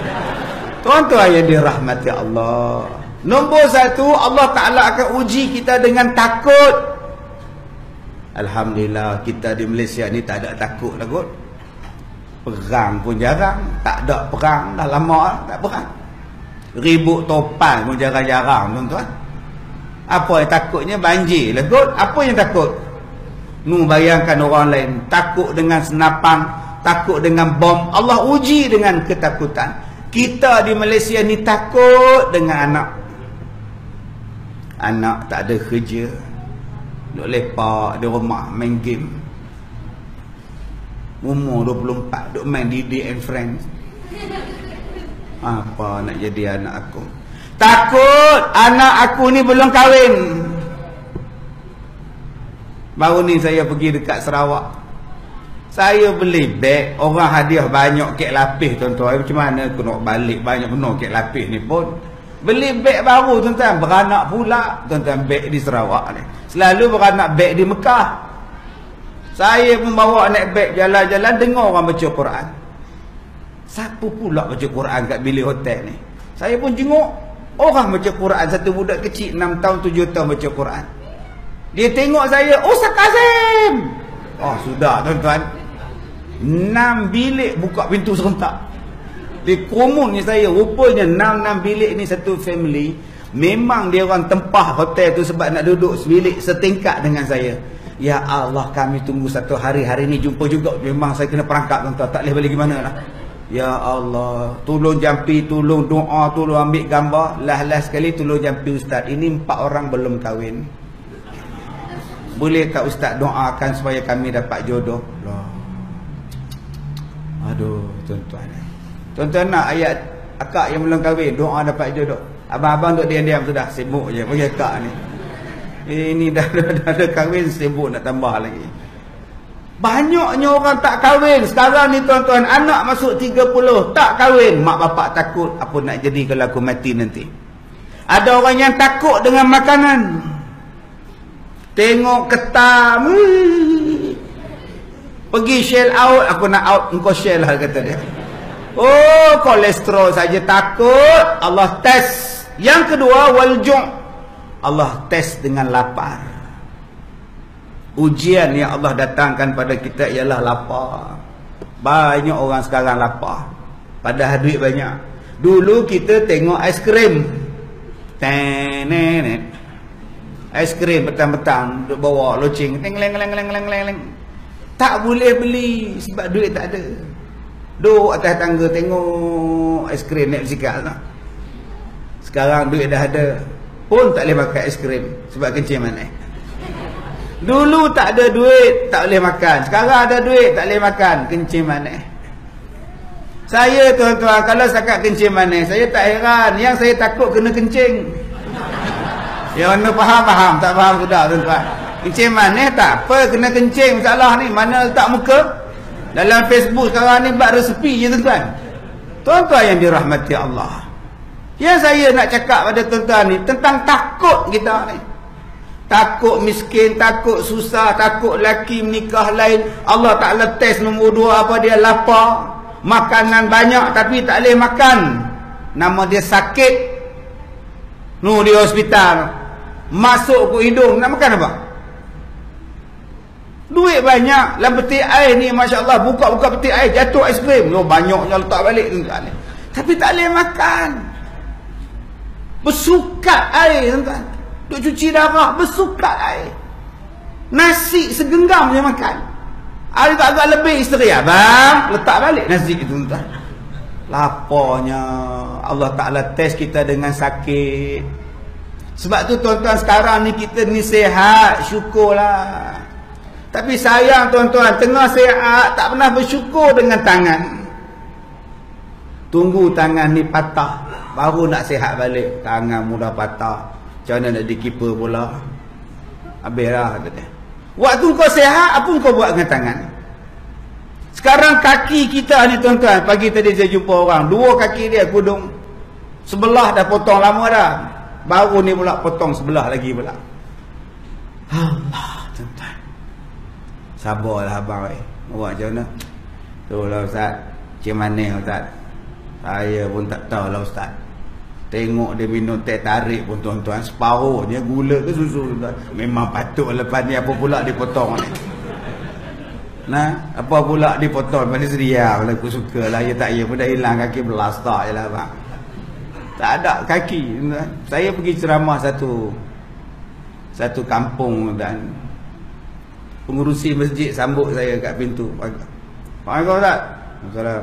Tuan-tuan yang dirahmati Allah. Nombor satu, Allah Ta'ala akan uji kita dengan takut. Alhamdulillah kita di Malaysia ni tak ada takut lah kot. Perang pun jarang, tak ada perang dah lama tak perang. Ribut topan pun jarang-jarang tuan-tuan. Apa yang takutnya? Banjir lah kot. Apa yang takut? Bayangkan orang lain takut dengan senapan, takut dengan bom. Allah uji dengan ketakutan. Kita di Malaysia ni takut dengan anak. Anak tak ada kerja, duk lepak di rumah main game. Umur 24 duk main Didi and Friends. Apa nak jadi anak aku? Takut anak aku ni belum kahwin. Baru ni saya pergi dekat Sarawak. Saya beli beg, orang hadiah banyak kek lapis tuan-tuan. Macam mana aku nak balik banyak penuh kek lapis ni pun. Beli beg baru tuan-tuan, beranak pula tuan-tuan beg di Sarawak ni. Selalu beranak beg di Mekah. Saya pun bawa naik beg jalan-jalan, dengar orang baca Quran. Siapa pula baca Quran kat bilik hotel ni? Saya pun jenguk. Orang baca Quran, satu budak kecil 6 tahun 7 tahun baca Quran. Dia tengok saya, Ustaz Kazim. Oh sudah tuan-tuan, 6 bilik buka pintu serentak. Di komunnya saya, rupanya 6 bilik ni satu family. Memang dia orang tempah hotel tu sebab nak duduk sebilik setingkat dengan saya. Ya Allah, kami tunggu satu hari. Hari ni jumpa juga. Memang saya kena perangkap tuan-tuan. Tak boleh balik gimana lah. Ya Allah, tolong jampi, tolong doa, tolong ambil gambar. Last sekali tolong jampi ustaz. Ini 4 orang belum kahwin. Bolehkah ustaz doakan supaya kami dapat jodoh? Aduh, tuan-tuan. Tuan-tuan nak ayat akak yang belum kahwin doa dapat jodoh? Abang-abang duduk diam-diam sudah, sibuk je bagi akak ni. Ini dah ada kahwin, sibuk nak tambah lagi. Banyaknya orang tak kahwin sekarang ni tuan-tuan. Anak masuk 30 tak kahwin. Mak bapak takut apa nak jadi kalau aku mati nanti. Ada orang yang takut dengan makanan. Tengok ketam, pergi shell out. Aku nak out, engkau shell lah kata dia. Oh, kolesterol saja takut. Allah test. Yang kedua, waljung. Allah test dengan lapar. Ujian yang Allah datangkan pada kita ialah lapar. Banyak orang sekarang lapar, padahal duit banyak. Dulu kita tengok aiskrim, aiskrim petang-petang duduk bawa loceng, leng. Tak boleh beli sebab duit tak ada. Duduk atas tangga tengok aiskrim naik bersikap tak? Sekarang duit dah ada pun tak boleh makan aiskrim sebab kencing manis. Dulu tak ada duit tak boleh makan. Sekarang ada duit tak boleh makan, kencing manis. Saya tuan-tuan, kalau setakat kencing manis, saya tak heran. Yang saya takut kena kencing. Yang mana faham, tak faham sudah tuan-tuan. Kencing manis tak apa, kena kencing masalah ni. Mana letak muka? Dalam Facebook sekarang ni buat resepi je tuan-tuan. Tuan-tuan yang dirahmati Allah, yang saya nak cakap pada tuan-tuan ni tentang takut kita ni. Takut miskin, takut susah, takut laki menikah lain. Allah Ta'ala test nombor 2 apa dia? Lapar. Makanan banyak tapi tak boleh makan. Nama dia sakit. Di hospital. Masuk ke hidung, nak makan apa? Duit banyak. Dalam peti air ni, Masya Allah, buka-buka peti air, jatuh aiskrim. Banyaknya letak balik. Tapi tak boleh makan. Bersukat air tuan-tuan. Duk cuci darah, bersukat air. Nasi segenggam je makan. Agak-agak lebih isteri, abang letak balik nasi itu tuan-tuan. Laparnya. Allah Ta'ala test kita dengan sakit. Sebab tu tuan-tuan, sekarang ni kita ni sihat, syukurlah. Tapi sayang tuan-tuan, tengah sihat tak pernah bersyukur dengan tangan. Tunggu tangan ni patah baru nak sihat balik. Tangan mudah patah, macam mana nak dikiper pula? Habislah kata. Waktu kau sihat, apa kau buat dengan tangan? Sekarang kaki kita ni tuan-tuan, pagi tadi saya jumpa orang, 2 kaki dia kudung. Sebelah dah potong lama dah, baru ni pula potong sebelah lagi pula. Allah tuan-tuan. Sabarlah abang. Buat macam mana? Itulah Ustaz, macam mana Ustaz? Saya pun tak tahulah Ustaz. Tengok dia minum teh tarik pun tuan-tuan, separuh dia gula ke susu tuan. Memang patut lepas ni apa pula dipotong ni. Nah, apa pula dipotong pada sedia pula aku sukalah. Ya tak ya pun dah hilang kaki belas tak jelah bang. Tak ada kaki tuan. Saya pergi ceramah satu kampung dan pengurusi masjid sambut saya kat pintu. Waalaikumsalam Ustaz. Waalaikumsalam.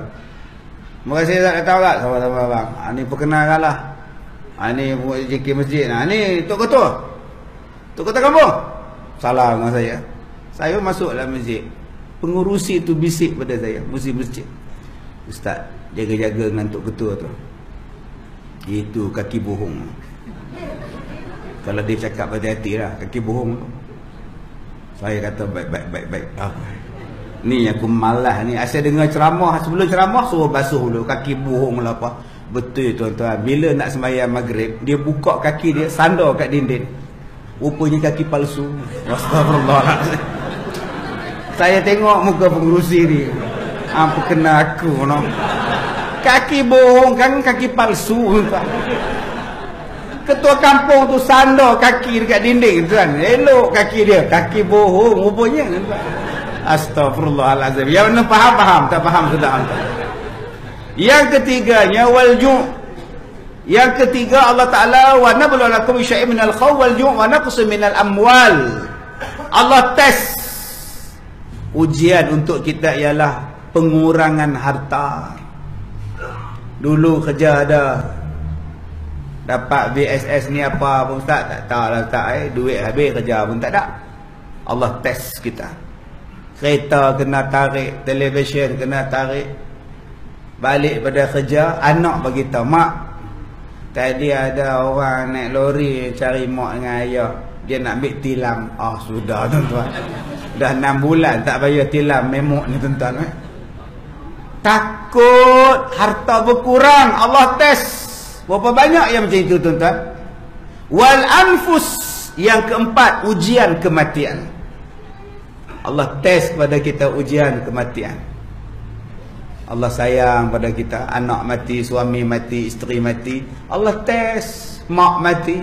Terima kasih Ustaz datang tak? Sama-sama bang. Ni perkenalkanlah. Ni JK masjid. Ni Tok Ketua. Tok Ketua kampung. Salam dengan saya. Saya masuk dalam masjid. Pengurusi tu bisik pada saya, pengurusi masjid. Ustaz, jaga-jaga dengan Tok Ketua tu. Itu kaki bohong. Kalau dia cakap hati-hati lah, kaki bohong tu. Saya kata baik. Ni aku malas ni. Asal dengar ceramah, sebelum ceramah suruh basuh dulu. Kaki bohong lah apa. Betul tuan-tuan. Bila nak sembahyang maghrib, dia buka kaki dia, sandar kat dinding. Rupanya kaki palsu. Astagfirullahaladzim. Saya tengok muka pengurusi ni. Apa kena aku no? Kaki bohong kan, kaki palsu tuan. Ketua kampung tu sandar kaki dekat dinding tuan. Elok kaki dia, kaki bohong rupanya tuan. Astagfirullahaladzim. Yang mana faham, tak faham sudah. Yang ketiganya walju'. Yang ketiga, Allah Ta'ala, wa nabluwakum bisyai'in minal khawf wal ju' wa naqsin minal amwal. Allah test. Ujian untuk kita ialah pengurangan harta. Dulu kerja ada, dapat VSS ni apa pun Ustaz, tak tahu lah Ustaz, duit habis kerja pun tak ada. Allah test kita. Kereta kena tarik, televisyen kena tarik. Balik pada kerja, anak beritahu, mak, tadi ada orang naik lori cari mak dengan ayah, dia nak ambil tilam. Sudah tuan-tuan, dah 6 bulan tak bayar tilam memok ni tuan-tuan. Takut harta berkurang, Allah test. Berapa banyak yang macam itu tuan-tuan? Wal anfus, yang keempat, ujian kematian. Allah test pada kita ujian kematian. Allah sayang pada kita, anak mati, suami mati, isteri mati, Allah test. Mak mati,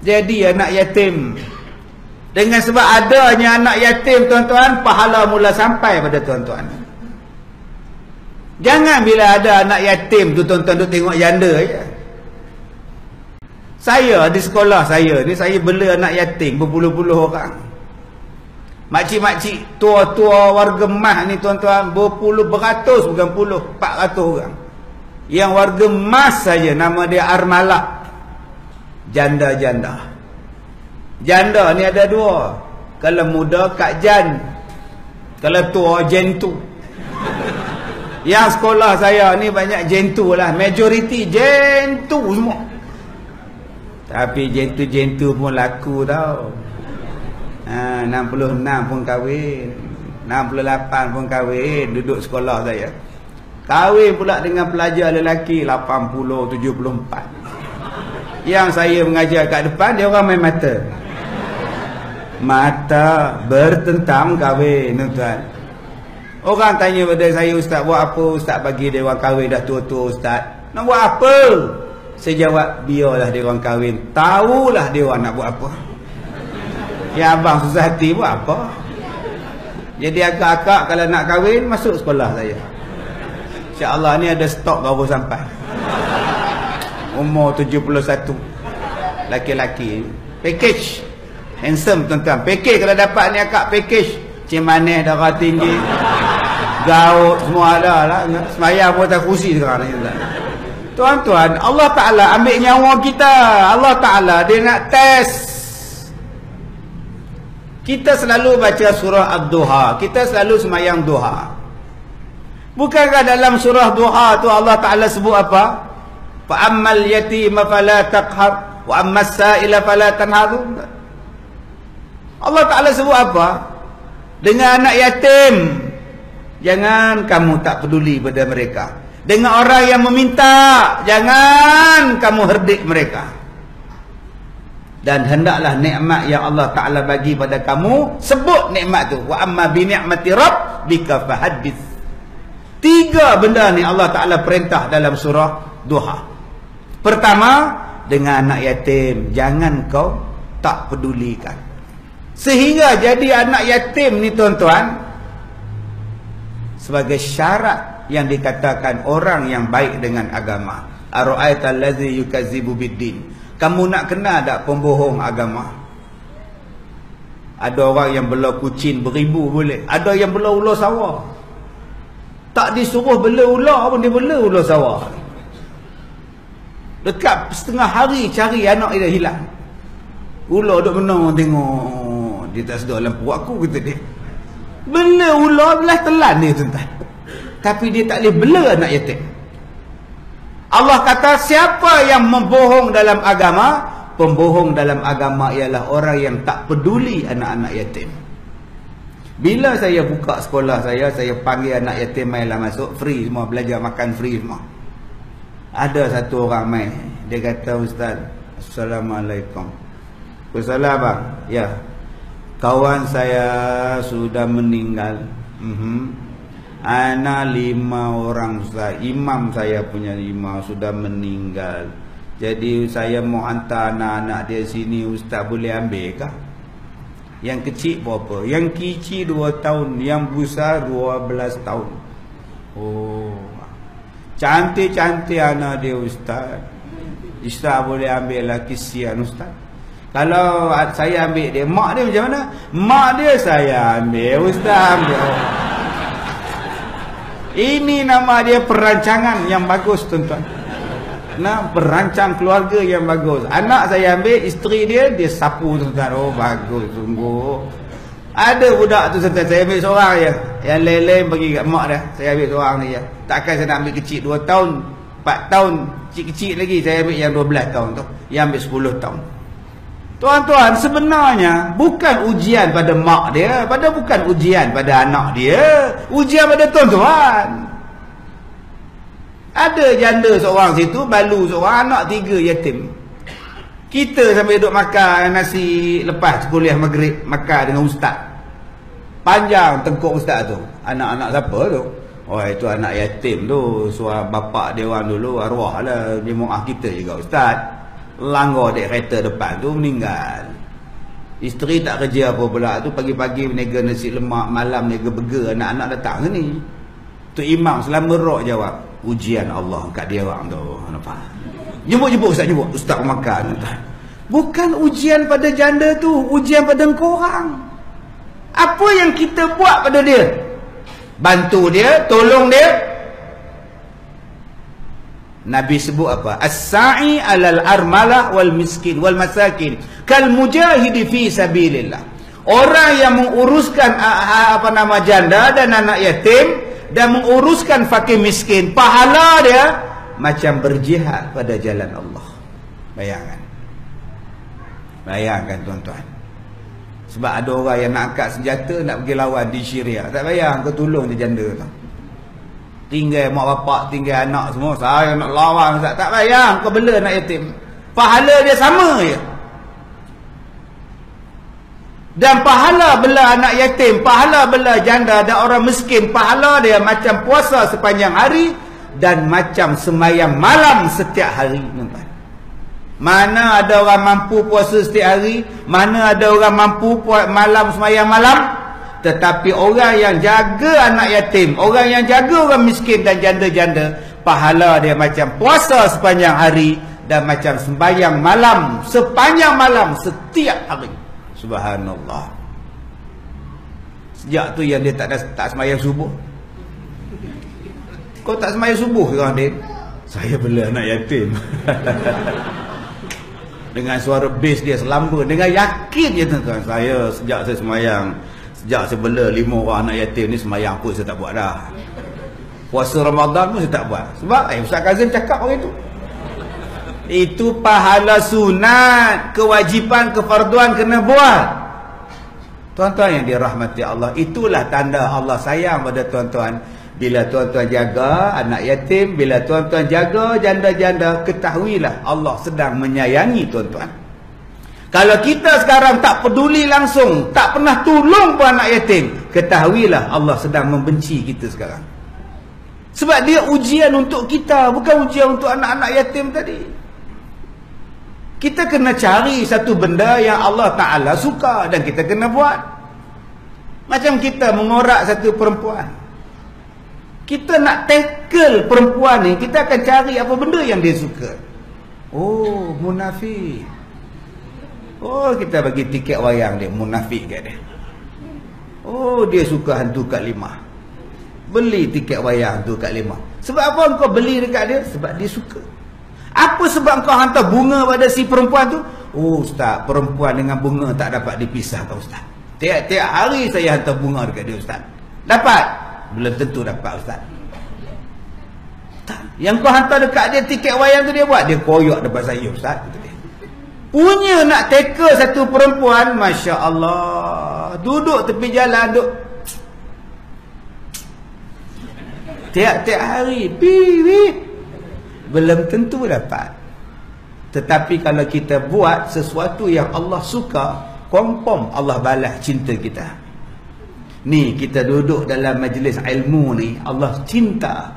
jadi anak yatim. Dengan sebab adanya anak yatim tuan-tuan, pahala mula sampai pada tuan-tuan. Jangan bila ada anak yatim tu tuan-tuan duk tengok janda je. Saya di sekolah saya ni, saya bela anak yatim berpuluh-puluh orang. Makcik-makcik tua-tua warga Mas ni tuan-tuan, beratus, bukan puluh, 400 orang. Yang warga Mas saja nama dia Armalah. Janda-janda. Janda ni ada 2. Kalau muda Kak Jan, kalau tua Jentu. Yang sekolah saya ni banyak Jentu lah, majoriti Jentu semua. Tapi Jentu-Jentu pun laku tau. 66 pun kahwin, 68 pun kahwin, duduk sekolah saya. Kahwin pula dengan pelajar lelaki 80, 74. Yang saya mengajar kat depan, dia orang main mata. Mata bertentang kahwin tuan-tuan. Orang tanya pada saya, Ustaz buat apa? Ustaz bagi dia orang kahwin dah tua-tua Ustaz. Nak buat apa? Saya jawab, biarlah dia orang kahwin, tahulah dia orang nak buat apa. Ya abang susah hati buat apa? Jadi akak-akak kalau nak kahwin, masuk sekolah saya. InsyaAllah ni ada stok baru sampai. Umur 71. Laki-laki. Package. Handsome tuan-tuan. Package kalau dapat ni akak package. Cik manis, darah tinggi, gaut, semua ada lah. Semayang pun tak kursi sekarang ni. Tuan-tuan, Allah Ta'ala ambil nyawa kita. Allah Ta'ala dia nak test. Kita selalu baca surah Ad-Duha, kita selalu semayang duha. Bukankah dalam surah duha tu Allah Ta'ala sebut apa? Fa ammal yatima fala taqhar wa ammas sa'ila fala tanhar. Allah Ta'ala sebut apa? Dengan anak yatim, jangan kamu tak peduli pada mereka. Dengan orang yang meminta, jangan kamu herdik mereka. Dan hendaklah nikmat yang Allah Ta'ala bagi pada kamu, sebut nikmat tu. Wa amma bi ni'mati rabbika fahaddits. 3 benda ni Allah Ta'ala perintah dalam surah Duha. Pertama, dengan anak yatim, jangan kau tak pedulikan. Sehingga jadi anak yatim ni tuan-tuan, sebagai syarat yang dikatakan orang yang baik dengan agama. Ara'aital ladzi yukazzibu biddin. Kamu nak kenal tak pembohong agama? Ada orang yang bela kucing 1000 boleh. Ada yang bela ular sawah. Tak disuruh bela ular pun dia bela ular sawah. Dekat setengah hari cari anak dia hilang. Ular duk menang tengok. Dia tak sedar dalam perut aku kata dia. Bela ular belah telan dia tuan-tuan. Tapi dia tak boleh bela anak yatim. Allah kata siapa yang membohong dalam agama, pembohong dalam agama ialah orang yang tak peduli anak-anak yatim. Bila saya buka sekolah saya panggil anak yatim mainlah masuk, free semua, belajar makan free semua. Ada satu orang main, dia kata, Ustaz, Assalamualaikum. Waalaikumsalam bang. Ya, kawan saya sudah meninggal. Anak 5 orang Ustaz. Imam saya punya 5 sudah meninggal. Jadi saya mau hantar anak-anak dia sini, Ustaz boleh ambil kah? Yang kecil berapa? Yang kecil 2 tahun, yang besar 12 tahun. Oh. Cantik-cantik anak dia ustaz. Ustaz boleh ambil lah kesian ustaz. Kalau saya ambil dia, mak dia macam mana? Mak dia saya ambil, ustaz ambil. Ini nama dia perancangan yang bagus tuan-tuan. Nah, perancang keluarga yang bagus. Anak saya ambil, isteri dia sapu tuan-tuan. Oh bagus sungguh. Ada budak tu saya ambil seorang je. Yang lain-lain bagi kat mak dah. Saya ambil seorang ni je. Takkan saya nak ambil kecil 2 tahun, 4 tahun, kecil-kecil lagi. Saya ambil yang 12 tahun tu. Yang ambil 10 tahun. Tuan-tuan, sebenarnya bukan ujian pada mak dia, bukan ujian pada anak dia, ujian pada tuan-tuan. Ada janda seorang situ, balu seorang, anak 3 yatim. Kita sampai duduk makan nasi lepas kuliah maghrib, makan dengan ustaz. Panjang tengkuk ustaz tu. Anak-anak siapa tu? Oh, itu anak yatim tu. Suara bapak dia orang dulu arwah lah, jemaah kita juga ustaz. Langgar dek kereta depan tu meninggal. Isteri tak kerja apa pula tu, pagi-pagi berniaga nasi lemak, malam berniaga burger, anak-anak datang sini. Tu imam selama rok jawab, ujian Allah kat dia orang tu. Nampak? Jemput ustaz makan. Bukan ujian pada janda tu, ujian pada korang. Apa yang kita buat pada dia? Bantu dia, tolong dia. Nabi sebut apa? As-sa'i 'alal armalah wal miskin wal masakin kal mujahidi fi sabilillah. Orang yang menguruskan janda dan anak yatim dan menguruskan fakir miskin, pahala dia macam berjihad pada jalan Allah. Bayangkan tuan-tuan. Sebab ada orang yang nak angkat senjata nak pergi lawan di Syria, tak payah kau tolong dia janda tu. Tinggal mak bapak, tinggal anak semua, saya nak lawan, tak payah kau bela anak yatim. Pahala dia sama je. Dan pahala bela anak yatim, pahala bela janda dan orang miskin, pahala dia macam puasa sepanjang hari dan macam sembahyang malam setiap hari. Mana ada orang mampu puasa setiap hari, mana ada orang mampu malam sembahyang malam. Tetapi orang yang jaga anak yatim, orang yang jaga orang miskin dan janda-janda, pahala dia macam puasa sepanjang hari dan macam sembahyang malam sepanjang malam setiap hari. Subhanallah. Sejak tu yang dia tak sembahyang subuh. Kau tak sembahyang subuh ke dia? Saya bela anak yatim. Dengan suara bass dia selamba, dengan yakin je tuan-tuan. Sejak saya sembahyang, sejak saya bela 5 orang anak yatim ni, sembahyang pun saya tak buat dah. Puasa Ramadan pun saya tak buat. Sebab Ustaz Kazim cakap orang itu. Itu pahala sunat, kewajipan, kefarduan kena buat. Tuan-tuan yang dirahmati Allah, itulah tanda Allah sayang pada tuan-tuan. Bila tuan-tuan jaga anak yatim, bila tuan-tuan jaga janda-janda, ketahuilah Allah sedang menyayangi tuan-tuan. Kalau kita sekarang tak peduli langsung, tak pernah tolong pun anak yatim, ketahuilah Allah sedang membenci kita sekarang. Sebab dia ujian untuk kita, bukan ujian untuk anak-anak yatim tadi. Kita kena cari satu benda yang Allah Ta'ala suka dan kita kena buat. Macam kita mengorak satu perempuan, kita nak tackle perempuan ni, kita akan cari apa benda yang dia suka. Oh, munafik. Oh, kita bagi tiket wayang dia, munafik kat dia. Oh, dia suka hantu Kak Limah, beli tiket wayang hantu Kak Limah. Sebab apa kau beli dekat dia? Sebab dia suka. Apa sebab kau hantar bunga pada si perempuan tu? Oh ustaz, perempuan dengan bunga tak dapat dipisahkan ustaz. Tiap-tiap hari saya hantar bunga dekat dia ustaz. Dapat? Belum tentu dapat ustaz. Tak. Yang kau hantar dekat dia tiket wayang tu dia buat, dia koyak depan saya ustaz. Punya nak tackle satu perempuan, Masya Allah, duduk tepi jalan, duduk tiap-tiap hari, belum tentu dapat. Tetapi kalau kita buat sesuatu yang Allah suka, confirm Allah balas cinta kita. Ni kita duduk dalam majlis ilmu ni, Allah cinta,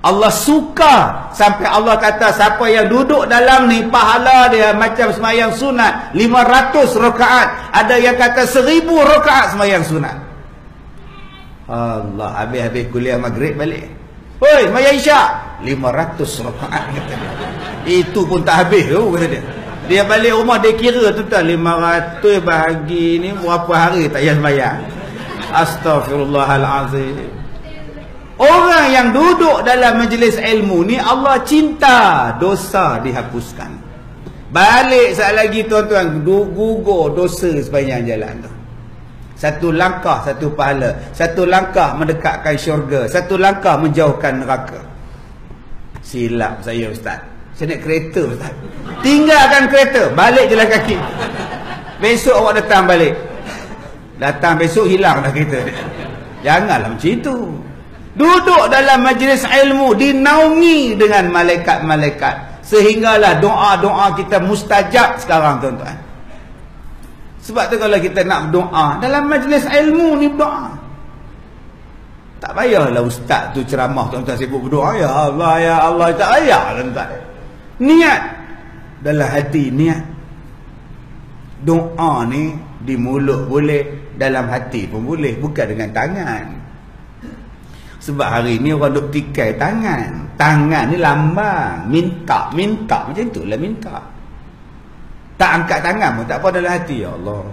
Allah suka, sampai Allah kata siapa yang duduk dalam ni pahala dia macam sembahyang sunat 500 rakaat. Ada yang kata 1000 rakaat sembahyang sunat. Allah, habis-habis kuliah maghrib balik, Hoi, maya isyak 500 rakaat kata dia. Itu pun tak habis tu kata dia. Dia balik rumah dia kira tu tak 500 bahagi ni berapa hari tak payah sembahyang. Astaghfirullahalazim. Orang yang duduk dalam majlis ilmu ni Allah cinta dosa dihapuskan. Balik sekali lagi tuan-tuan, gugur dosa sepanjang jalan tu. Satu langkah satu pahala, satu langkah mendekatkan syurga, satu langkah menjauhkan neraka. Silap saya ustaz. Saya naik kereta ustaz. Tinggalkan kereta, balik jalan kaki. Besok awak datang balik. Datang besok hilang dah kereta. Janganlah macam itu. Duduk dalam majlis ilmu dinaungi dengan malaikat-malaikat sehinggalah doa-doa kita mustajab sekarang tuan-tuan. Sebab tu kalau kita nak berdoa dalam majlis ilmu ni berdoa. Tak payahlah ustaz tu ceramah tuan-tuan sibuk berdoa ya Allah tak payah tuan-tuan. Niat dalam hati, niat. Doa ni di mulut boleh, dalam hati pun boleh, bukan dengan tangan. Sebab hari ni orang duk tikai tangan. Tangan ni lambang, minta macam itulah minta. Tak angkat tangan pun tak apa dalam hati. Ya Allah,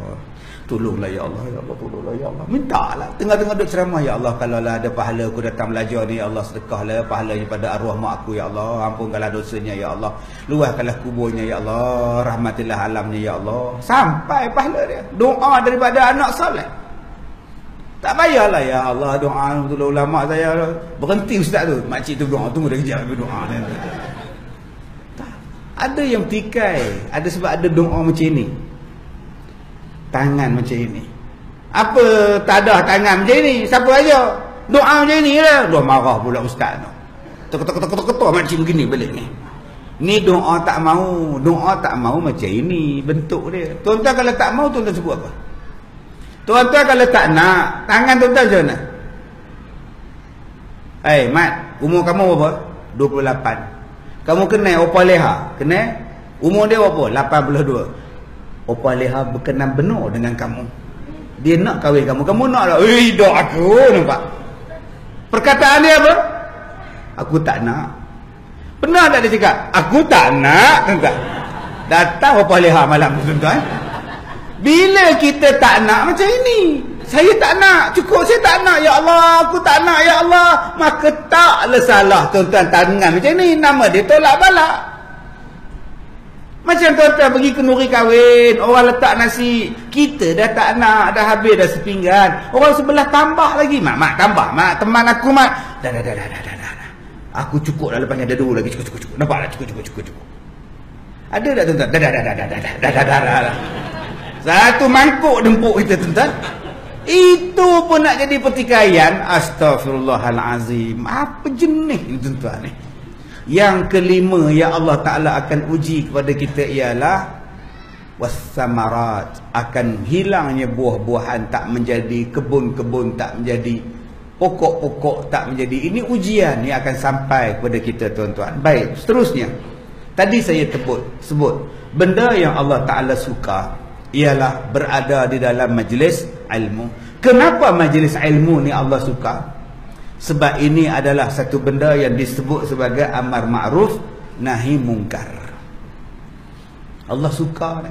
tolonglah ya Allah, ya Allah, tolonglah ya Allah. Minta lah. Tengah-tengah duduk ceramah, ya Allah, kalau lah ada pahala aku datang belajar ni, ya Allah, sedekahlah pahalanya pada arwah mak aku, ya Allah. Ampunkanlah dosanya, ya Allah. Luahkanlah kuburnya, ya Allah. Rahmatilah alamnya, ya Allah. Sampai pahala dia. Doa daripada anak soleh. Tak payahlah, ya Allah, doa tolong ulama saya. Berhenti ustaz tu. Makcik tu doa, tunggu dah kejap doa. Ada yang tikai, ada sebab ada doa macam ni. Tangan macam ini. Apa tak ada tangan macam ni? Siapa aja? Doa macam ni lah. Dia marah pula ustaz tu. Ketuk-ketuk macam begini balik ni. Ni doa tak mau. Doa tak mau macam ini bentuk dia. Tuan-tuan kalau tak mau, tuan-tuan sebut apa? Tuan-tuan kalau tak nak, tangan tuan-tuan macam mana? Mat, umur kamu berapa? 28. Kamu kenal Opa Leha? Kenal? Umur dia berapa? 82. Opa Leha berkenan benar dengan kamu. Dia nak kahwin kamu. Kamu nak lah. Dok aku. Nampak? Perkataan dia apa? Aku tak nak. Pernah tak dia cakap? Aku tak nak. Tuan-tuan. Datang Opa Leha malam tu tuan-tuan. Bila kita tak nak macam ini. Saya tak nak. Cukup saya tak nak. Ya Allah. Aku tak nak. Ya Allah. Maka taklah salah tuan-tuan tangan macam ni. Nama dia tolak balak. Macam tuan-tuan pergi ke nuri kahwin. Orang letak nasi. Kita dah tak nak. Dah habis dah sepinggan. Orang sebelah tambah lagi. Mak tambah. Mak teman aku mak. Dah. Aku cukup dah lepas ni ada dua lagi. Cukup. Nampak tak? Cukup. Ada tak tuan-tuan? Dah. Satu mangkuk dempuk kita tuan-tuan. Itu pun nak jadi pertikaian. Astaghfirullahalazim. Apa jenis ni tuan-tuan ni? Yang kelima yang Allah Ta'ala akan uji kepada kita ialah wassamarat. Akan hilangnya buah-buahan, tak menjadi kebun-kebun, tak menjadi pokok-pokok, tak menjadi. Ini ujian yang akan sampai kepada kita tuan-tuan. Baik, seterusnya. Tadi saya sebut benda yang Allah Ta'ala suka ialah berada di dalam majlis ilmu. Kenapa majlis ilmu ni Allah suka? Sebab ini adalah satu benda yang disebut sebagai amar ma'ruf nahi mungkar. Allah suka ni.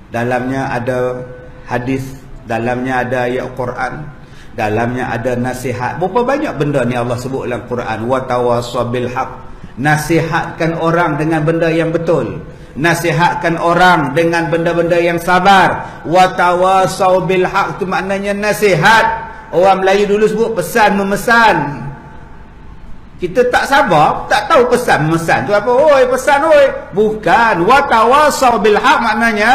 Dalamnya ada hadis, dalamnya ada ayat Quran, dalamnya ada nasihat. Berapa banyak benda ni Allah sebut dalam Quran. Wa tawassaw bil haq. Nasihatkan orang dengan benda yang betul. Nasihatkan orang dengan benda-benda yang sabar. Wa tawassaw bil haq tu maknanya nasihat. Orang Melayu dulu sebut pesan memesan. Kita tak sabar, tak tahu pesan memesan tu apa. Oi pesan oi. Bukan. Wa tawassaw bil haq maknanya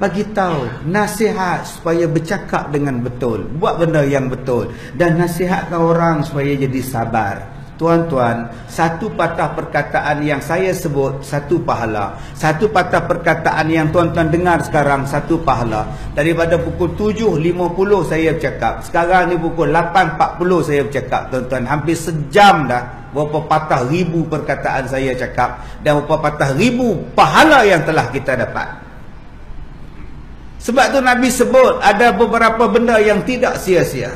bagi tahu, nasihat supaya bercakap dengan betul, buat benda yang betul, dan nasihatkan orang supaya jadi sabar. Tuan-tuan, satu patah perkataan yang saya sebut, satu pahala. Satu patah perkataan yang tuan-tuan dengar sekarang, satu pahala. Daripada pukul 7.50 saya bercakap. Sekarang ni pukul 8.40 saya bercakap. Tuan-tuan, hampir sejam dah. Berapa patah ribu perkataan saya cakap. Dan berapa patah ribu pahala yang telah kita dapat. Sebab tu Nabi sebut ada beberapa benda yang tidak sia-sia.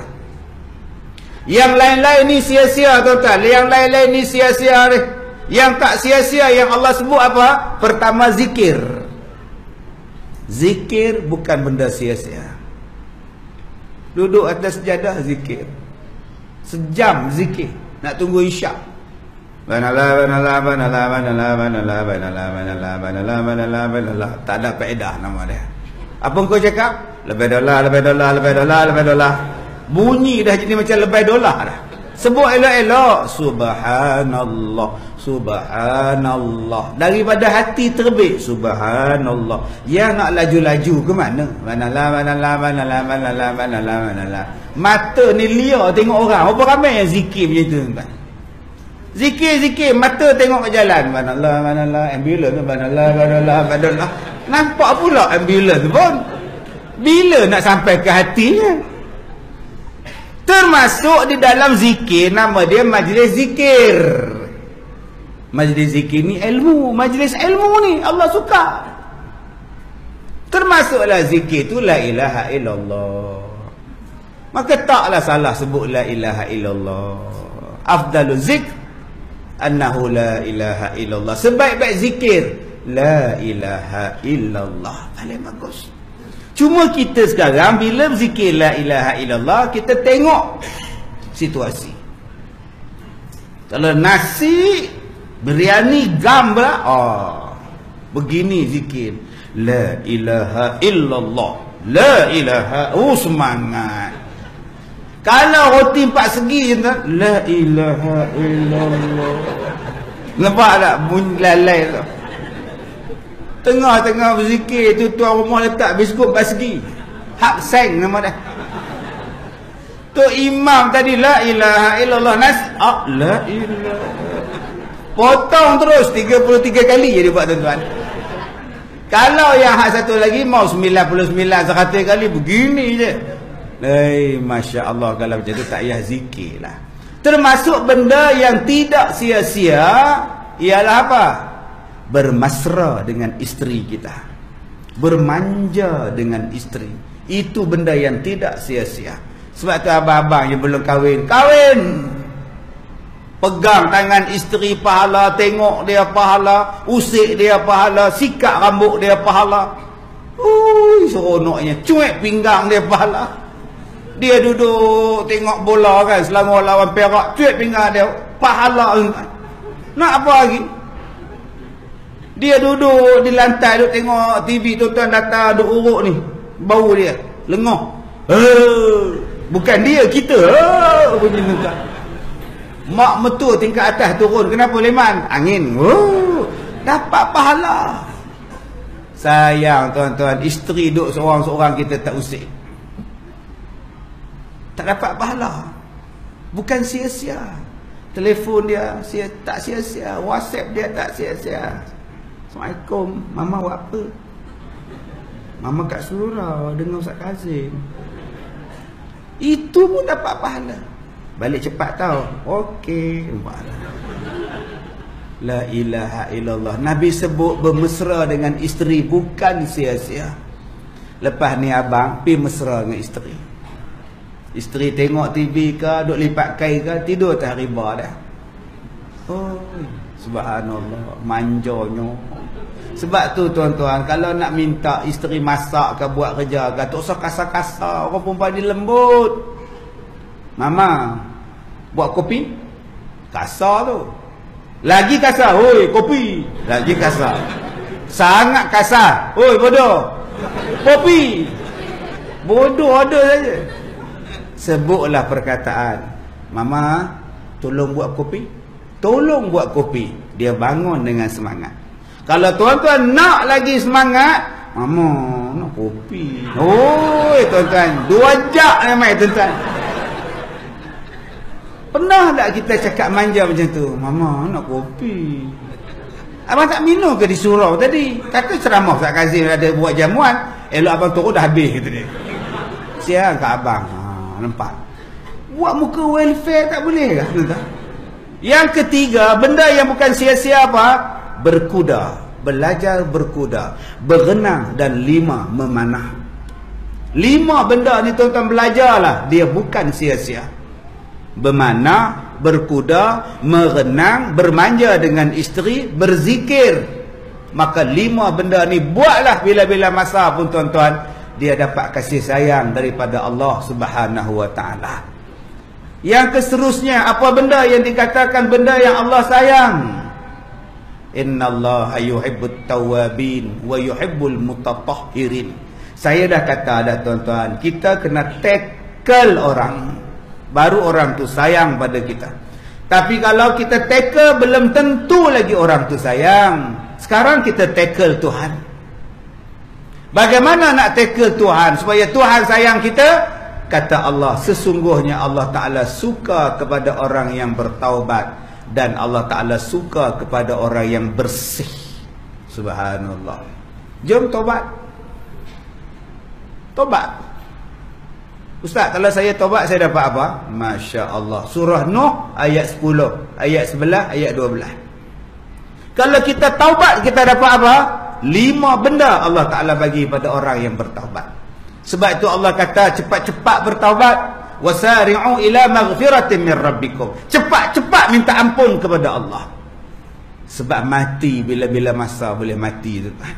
Yang lain-lain ni sia-sia tuan-tuan. Yang lain-lain ni sia-sia ni. Yang tak sia-sia yang Allah sebut apa? Pertama zikir. Zikir bukan benda sia-sia. Duduk atas sejadah zikir. Sejam zikir. Nak tunggu isyak. Tak ada faedah nama dia. Apa kau cakap? Lebih dolar. Bunyi dah jadi macam lebih dolar dah. Sebut elok-elok. Subhanallah. Daripada hati terbit. Subhanallah. Yang nak laju-laju ke mana? Mata ni liar tengok orang. Berapa ramai yang zikir macam tu? Zikir. Mata tengok ke jalan. Manallah. Ambulans tu. Manallah. Nampak pula ambulans pun. Bila nak sampai ke hatinya? Termasuk di dalam zikir, nama dia majlis zikir. Majlis zikir ni ilmu. Majlis ilmu ni Allah suka. Termasuklah zikir tu la ilaha illallah. Maka taklah salah sebut la ilaha illallah. Afdalu zikr annahu la ilaha illallah. Sebaik-baik zikir la ilaha illallah. Paling bagus. Cuma kita sekarang bila berzikir la ilaha illallah, kita tengok situasi. Kalau nasi biryani gambla, begini zikir la ilaha illallah. La ilaha, semangat. Kalau roti 4 segi je tak, la ilaha illallah. Nampak tak bunyi lalai tu? Tengah-tengah berzikir tu tuan rumah letak biskut 4 segi. Hak seng nama dah. Tu imam tadi la ilaha illallah la ilaha. Potong terus 33 kali je dia buat tuan-tuan. Kalau yang hak satu lagi mau 99 100 kali begini je. Masya Allah, kalau macam tu tak payah zikir lah. Termasuk benda yang tidak sia-sia ialah apa? Bermasra dengan isteri kita, bermanja dengan isteri. Itu benda yang tidak sia-sia. Sebab tu abang-abang yang belum kahwin, pegang tangan isteri pahala, tengok dia pahala, usik dia pahala, sikat rambut dia pahala. Seronoknya. Cuek pinggang dia pahala. Dia duduk tengok bola kan, Selangor lawan Perak, cuek pinggang dia pahala. Nak apa lagi? Dia duduk di lantai, duduk tengok TV, tuan-tuan datang, duduk urut ni. Bau dia, lengah. Bukan dia, kita. Bunyi muka. Mak metu tingkat atas turun. Kenapa Leman? Angin. Dapat pahala. Sayang tuan-tuan, isteri duduk seorang-seorang kita tak usik. Tak dapat pahala. Bukan sia-sia. Telefon dia tak sia-sia. WhatsApp dia tak sia-sia. Assalamualaikum, Mama buat apa? Mama kat surau dengan Ustaz Kazim. Itu pun dapat pahala. Balik cepat tau. Okey. La ilaha illallah. Nabi sebut bermesra dengan isteri bukan sia-sia. Lepas ni abang pergi mesra dengan isteri. Isteri tengok TV ke, duk lipat kain ke, tidur atas riba dah. Subhanallah, manjanya. Sebab tu tuan-tuan, kalau nak minta isteri masak ke, buat kerja ke, tak usah kasar-kasar. Orang perempuan ni lembut. Mama, buat kopi? Kasar tu. Lagi kasar, oi kopi. Lagi kasar. Sangat kasar. Oi bodoh. Kopi. Bodoh ada saja. Sebutlah perkataan. Mama, tolong buat kopi. Tolong buat kopi. Dia bangun dengan semangat. Kalau tuan-tuan nak lagi semangat, Mama, nak kopi. Tuan-tuan, 2 jam memang tuan-tuan. Pernah tak kita cakap manja macam tu? Mama, nak kopi. Abang tak minum ke di surau tadi? Kata ceramah Ustaz Kazim ada buat jamuan. Elok abang turun dah habis kata dia. Siang kat abang. Nampak? Buat muka welfare tak boleh ke? Yang ketiga, benda yang bukan sia-sia apa? Berkuda, belajar berkuda, berenang dan 5 memanah. 5 benda ni tuan-tuan belajarlah, dia bukan sia-sia. bermanah, berkuda, merenang, bermanja dengan isteri, berzikir. Maka 5 benda ni buatlah bila-bila masa pun tuan-tuan, dia dapat kasih sayang daripada Allah Subhanahu wa taala. Yang keseterusnya, apa benda yang dikatakan benda yang Allah sayang? Innallaha yuhibbut tawwabin wa yuhibbul mutatahhirin. Saya dah kata dah tuan-tuan, kita kena tackle orang, baru orang tu sayang pada kita. Tapi kalau kita tackle, belum tentu lagi orang tu sayang. Sekarang kita tackle Tuhan. Bagaimana nak tackle Tuhan supaya Tuhan sayang kita? Kata Allah, sesungguhnya Allah Ta'ala suka kepada orang yang bertaubat, dan Allah Ta'ala suka kepada orang yang bersih. Subhanallah. Jom tobat. Tobat. Ustaz, kalau saya tobat saya dapat apa? Masya Allah. Surah Nuh ayat 10, ayat 11, ayat 12. Kalau kita taubat, kita dapat apa? 5 benda Allah Ta'ala bagi pada orang yang bertaubat. Sebab itu Allah kata cepat-cepat bertaubat. Wasari'u ila maghfiratin min rabbikum. Cepat-cepat minta ampun kepada Allah. Sebab mati bila-bila masa boleh mati, tuan.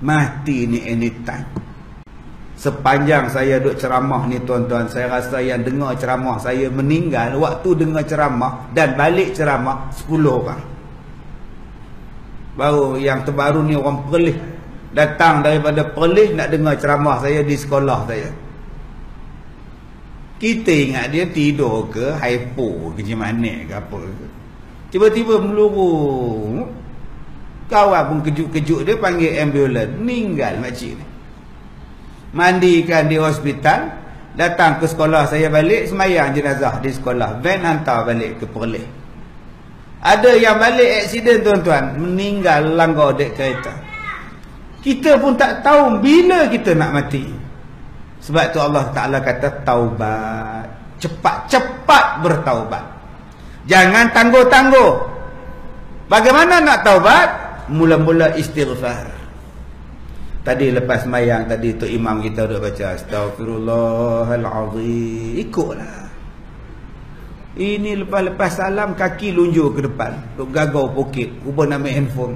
Mati ni anytime. Sepanjang saya duduk ceramah ni tuan-tuan, saya rasa yang dengar ceramah saya meninggal waktu dengar ceramah dan balik ceramah 10 orang. Baru yang terbaru ni orang Perlis, datang daripada Perlis nak dengar ceramah saya di sekolah saya. Kita ingat dia tidur ke, hypo ke macam mana ke apa ke. Tiba-tiba meluru. Kawan pun kejut-kejut, dia panggil ambulans, meninggal makcik ni. Mandikan di hospital, datang ke sekolah saya balik, semayang jenazah di sekolah, van hantar balik ke Perlis. Ada yang balik aksiden tuan-tuan, meninggal langgar dek kereta. Kita pun tak tahu bila kita nak mati. Sebab tu Allah Ta'ala kata taubat. Cepat-cepat bertaubat. Jangan tangguh-tangguh. Bagaimana nak taubat? Mula-mula istighfar. Tadi lepas mayang tadi tu imam kita dah baca Astaghfirullahalazim. Ikutlah. Ini lepas-lepas salam kaki lunjur ke depan. Duk gagau pokit. Cuba nak ambil handphone.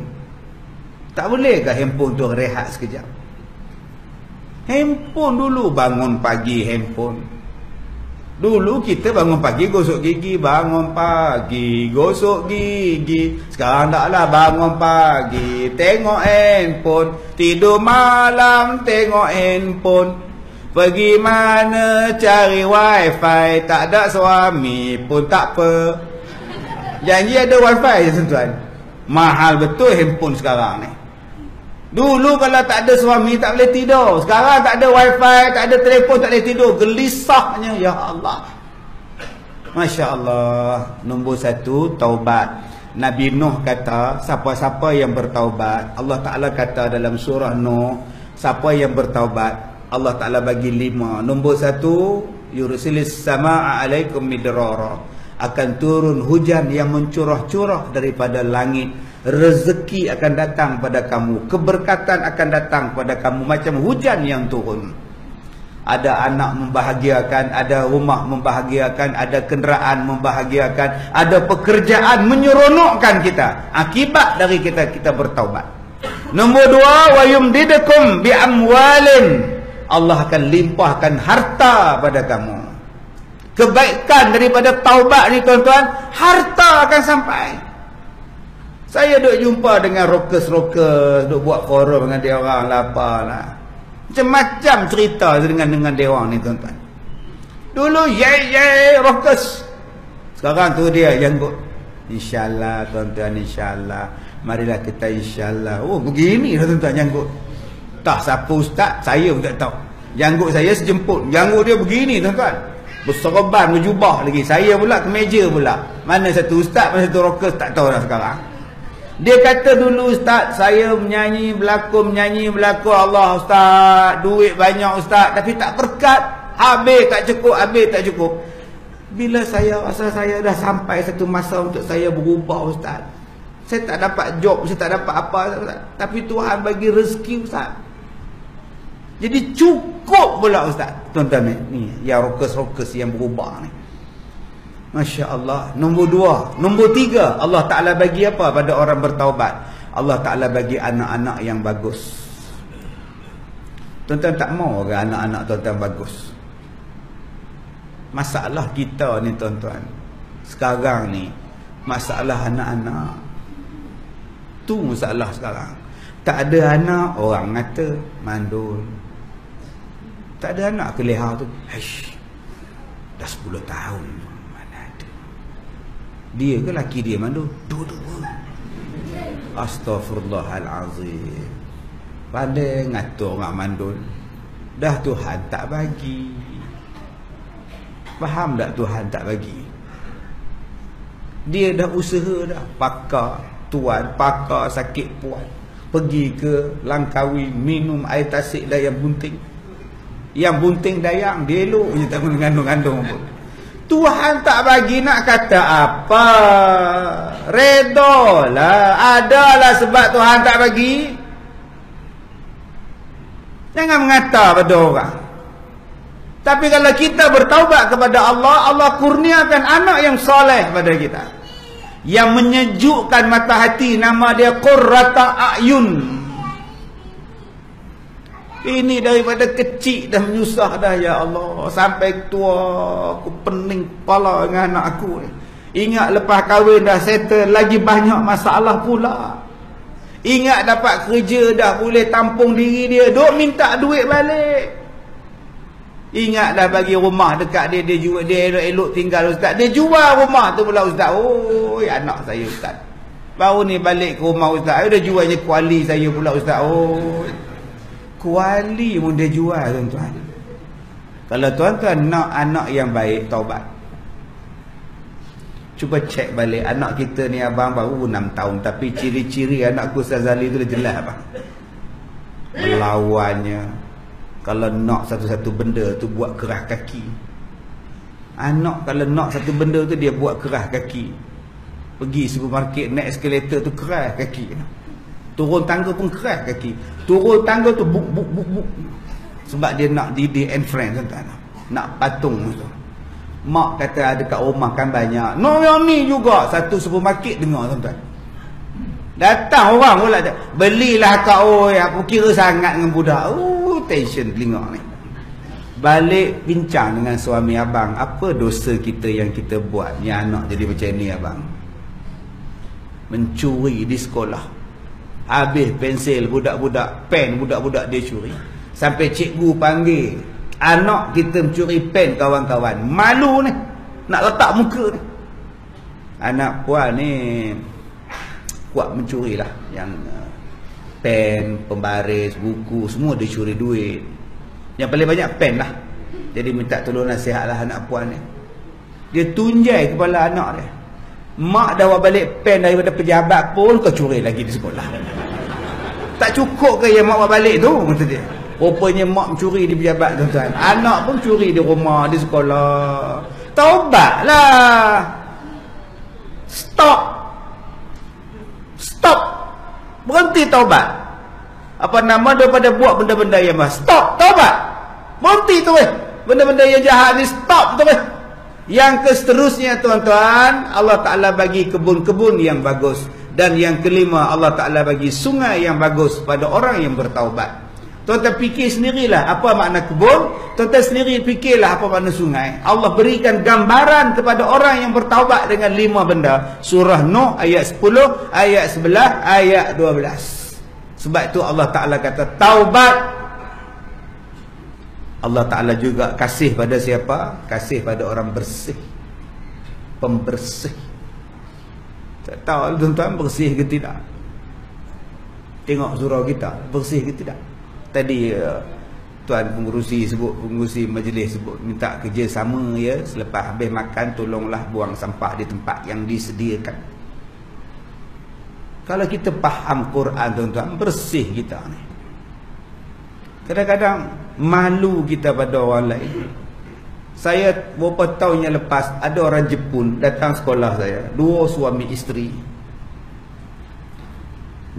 Tak boleh ke handphone tu rehat sekejap? Handphone dulu, bangun pagi handphone. Dulu kita bangun pagi gosok gigi, bangun pagi gosok gigi. Sekarang taklah, bangun pagi tengok handphone, tidur malam tengok handphone. Pergi mana cari wifi, tak ada suami pun tak apa. Janji ada wifi je tuan-tuan. Mahal betul handphone sekarang ni. Dulu kalau tak ada suami tak boleh tidur. Sekarang tak ada wifi, tak ada telefon, tak boleh tidur. Gelisahnya, ya Allah. Masya Allah. Nombor 1, taubat. Nabi Nuh kata, siapa-siapa yang bertaubat, Allah Ta'ala kata dalam surah Nuh, siapa yang bertaubat, Allah Ta'ala bagi 5. Nombor 1, yursilis sama'a alaikum midrara. Akan turun hujan yang mencurah-curah daripada langit. Rezeki akan datang pada kamu, keberkatan akan datang pada kamu macam hujan yang turun. Ada anak membahagiakan, ada rumah membahagiakan, ada kenderaan membahagiakan, ada pekerjaan menyeronokkan kita akibat dari kita bertaubat. Nombor 2, wa yumdidukum bi amwalin. Allah akan limpahkan harta pada kamu. Kebaikan daripada taubat ni tuan-tuan, harta akan sampai. Saya duk jumpa dengan rockers, duk buat forum dengan dia orang lapar lah. Macam-macam cerita dengan dia orang ni tuan-tuan. Dulu rockers. Sekarang tu dia janggut. InsyaAllah tuan-tuan, insyaAllah. Marilah kita insyaAllah. Oh begini lah tuan-tuan janggut. Tak siapa ustaz, saya pun tak tahu. Janggut saya sejemput. Janggut dia begini tuan-tuan. Berserban, berjubah lagi. Saya pula kemeja pula. Mana satu ustaz, mana satu rockers, tak tahu dah sekarang. Dia kata dulu ustaz, saya menyanyi berlakon Allah ustaz, duit banyak ustaz, tapi tak berkat, habis tak cukup. Bila saya rasa saya dah sampai satu masa untuk saya berubah ustaz, saya tak dapat job, saya tak dapat apa ustaz, tapi Tuhan bagi rezeki ustaz, jadi cukup pula ustaz. Tuan-tuan ni yang rockers yang berubah ni, Masya Allah. Nombor 2. Nombor 3, Allah Ta'ala bagi apa pada orang bertaubat? Allah Ta'ala bagi anak-anak yang bagus. Tuan-tuan tak mau ke anak-anak tuan-tuan bagus? Masalah kita ni tuan-tuan, sekarang ni, masalah anak-anak. Tu masalah sekarang. Tak ada anak, orang kata mandul. Tak ada anak, kelihar tu, Hish, dah 10 tahun. Mana ada. Dia ke laki dia mandul? Dua-dua. Astaghfirullahalazim. Pandai ngatur orang mandul. Dah Tuhan tak bagi. Faham tak Tuhan tak bagi? Dia dah usaha dah. Pakar tuan, pakar sakit puan, pergi ke Langkawi, minum air tasik dayang bunting. Yang bunting dayang, dia elok je tak mengandung-andung pun. Tuhan tak bagi, nak kata apa? Redolah. Adalah sebab Tuhan tak bagi. Jangan mengata pada orang. Tapi kalau kita bertaubat kepada Allah, Allah kurniakan anak yang soleh pada kita, yang menyejukkan mata hati. Nama dia Qurrata A'yun. Ini daripada kecil dah menyusah dah, ya Allah. Sampai tua aku pening kepala dengan anak aku ni. Ingat lepas kahwin dah settle, lagi banyak masalah pula. Ingat dapat kerja dah boleh tampung diri dia, duk minta duit balik. Ingat dah bagi rumah dekat dia, dia jual, dia elok tinggal ustaz. Dia jual rumah tu pula ustaz. Oh, anak saya ustaz. Baru ni balik ke rumah ustaz, dia jualnya kuali saya pula ustaz. Oh, kuali pun dia jual tuan-tuan. Kalau tuan-tuan nak anak yang baik, taubat. Cuba cek balik anak kita ni, abang baru 6 tahun, tapi ciri-ciri anakku Ustaz Zali tu dah jelas abang. Melawannya, kalau nak satu-satu benda tu buat kerah kaki. Anak kalau nak satu benda tu dia buat kerah kaki. Pergi supermarket naik eskalator tu kerah kaki. Turun tangga pun kerah kaki. Turun tangga tu buk. Sebab dia nak didik and friend tuan-tuan. Nak patung tu. Mak kata ada kat rumah kan banyak. No, yang ni juga. Satu supermarket dengar tuan-tuan. Datang orang pula. Belilah kak, oi, aku kira sangat dengan budak. Tension telinga ni. Balik bincang dengan suami abang. Apa dosa kita yang kita buat, ni anak jadi macam ni abang? Mencuri di sekolah. Habis pensel budak-budak, pen budak-budak dia curi. Sampai cikgu panggil, anak kita mencuri pen kawan-kawan. Malu ni. Nak letak muka ni. Anak puan ni kuat mencuri lah. Yang pen, pembaris, buku, semua dia curi duit. Yang paling banyak pen lah. Jadi minta tolong nasihat lah anak puan ni. Dia tunjai kepala anak dia. Mak dah bawa balik pen daripada pejabat pun kau curi lagi di sekolah. Tak cukup ke yang mak bawa balik tu? Kata dia. Rupanya mak mencuri di pejabat tuan-tuan. Anak pun curi di rumah, di sekolah. Taubatlah. Stop. Berhenti taubat. Apa nama daripada buat benda-benda yang mahal. Stop. Taubat. Berhenti tu. Benda-benda yang jahat ni stop tu. Yang seterusnya tuan-tuan, Allah Ta'ala bagi kebun-kebun yang bagus. Dan yang kelima, Allah Ta'ala bagi sungai yang bagus pada orang yang bertaubat. Tuan-tuan fikir sendirilah apa makna kebun. Tuan-tuan sendiri fikirlah apa makna sungai. Allah berikan gambaran kepada orang yang bertaubat dengan 5 benda. Surah Nuh ayat 10, ayat 11, ayat 12. Sebab itu Allah Ta'ala kata taubat. Allah Ta'ala juga kasih pada siapa? Kasih pada orang bersih. Pembersih. Tak tahu tuan-tuan bersih ke tidak. Tengok surau kita, bersih ke tidak. Tadi tuan pengurusi majlis sebut minta kerjasama ya, selepas habis makan tolonglah buang sampah di tempat yang disediakan. Kalau kita faham Quran tuan-tuan, bersih kita ni. Kadang-kadang malu kita pada orang lain. Saya beberapa tahun yang lepas ada orang Jepun datang sekolah saya, 2 suami isteri.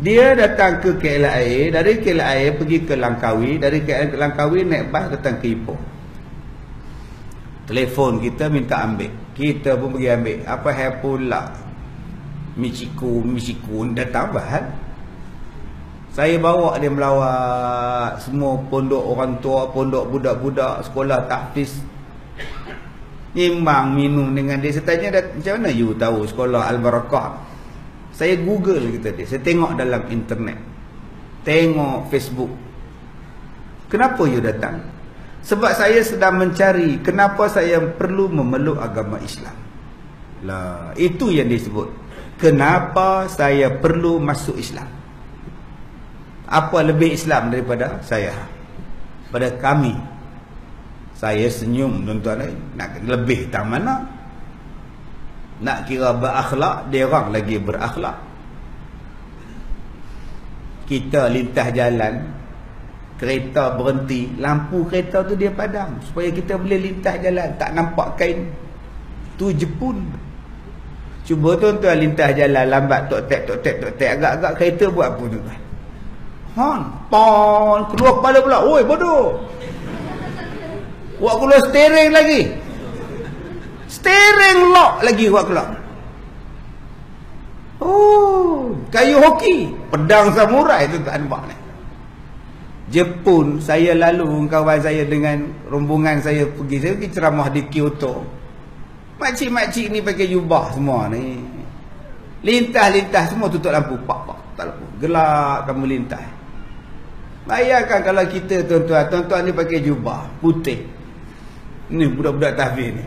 Dia datang ke KLIA, dari KLIA pergi ke Langkawi, dari KLIA ke Langkawi naik bas datang ke Ipoh. Telefon kita minta ambil. Kita pun pergi ambil. Apa hal pula? Michiku datang bahan. Saya bawa dia melawat semua pondok orang tua, pondok budak-budak, sekolah tahfiz. Nimbang minum dengan dia. Saya tanya, macam mana you tahu sekolah Al-Barakah? Saya Google kata dia. Saya tengok dalam internet, tengok Facebook. Kenapa you datang? Sebab saya sedang mencari kenapa saya perlu memeluk agama Islam. Lah, itu yang disebut kenapa saya perlu masuk Islam. Apa lebih Islam daripada saya? Pada kami. Saya senyum tuan-tuan. Nak lebih tak mana? Nak kira berakhlak, dia orang lagi berakhlak. Kita lintas jalan, kereta berhenti, lampu kereta tu dia padam supaya kita boleh lintas jalan, tak nampak kain. Tu Jepun. Cuba tuan-tuan lintas jalan lambat, tok tek, agak-agak kereta buat apa tuan-tuan? Hon, pon, keluar kepala pula. Oi, bodoh. Buat keluar steering lagi. Steering lock lagi buat keluar. Oh, kayu hoki, pedang samurai tu tak nampak ni. Jepun, saya lalu kawan saya dengan rombongan saya pergi ceramah di Kyoto. Makcik-makcik ni pakai jubah semua ni. Lintas-lintas semua tutup lampu. Pak, tak lampu. Gelap kamu lintas. Bayangkan kalau kita tuan-tuan ni pakai jubah putih. Ni budak-budak tahfiz ni.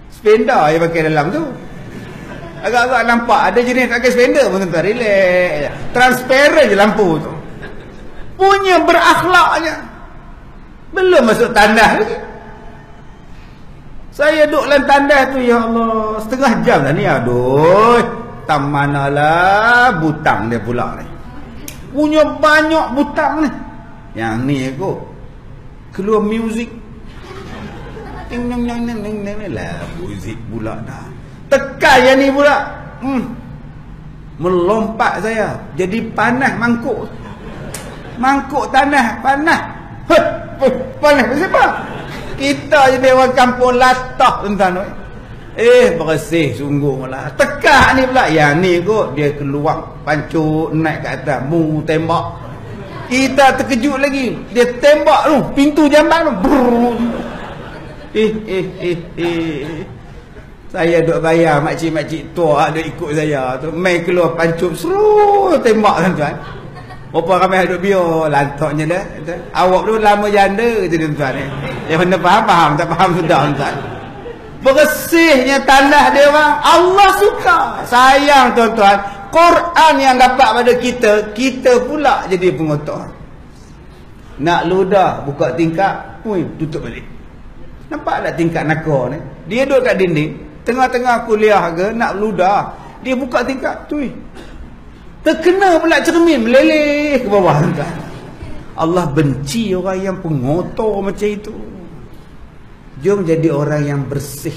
Spender yang pakai dalam tu. Agak-agak nampak ada jenis pakai spender pun tuan-tuan. Relax. Transparent je lampu tu. Punya berakhlaknya. Belum masuk tandas lagi. Saya duduk dalam tandas tu, ya Allah, setengah jam dah ni. Aduh, tam manalah butang dia pula ni. Punya banyak butang ni. Yang ni kot keluar muzik. Ting nang nang nang nang lah, muzik pula dah. Tekan yang ni pula. Melompat saya. Jadi panas mangkuk. Mangkuk tanah panas. Panas siapa? Kita je orang kampung latah tuan-tuan. Bersih sungguh lah. Tekak ni pula. Yang ni kot dia keluar pancuk naik ke atas, mu tembak. Kita terkejut lagi. Dia tembak tu pintu jamban tu. Saya duk bayar makcik-makcik tua ada ikut saya tu main keluar pancuk seru tembak tuan-tuan. Berapa ramai duk biar lantaknya dah. Awak tu lama janda je tuan-tuan ni. Yang mana faham tak faham sudah tuan-tuan. Bersihnya tanah dia orang Allah suka. Sayang tuan-tuan, Quran yang dapat pada kita, kita pula jadi pengotor. Nak ludah buka tingkap, tutup balik. Nampak tak tingkap nakor ni? Dia duduk kat dinding, tengah-tengah kuliah ke nak ludah, dia buka tingkap tu. Terkena pula cermin meleleh ke bawah tuan. Allah benci orang yang pengotor macam itu. Jom jadi orang yang bersih.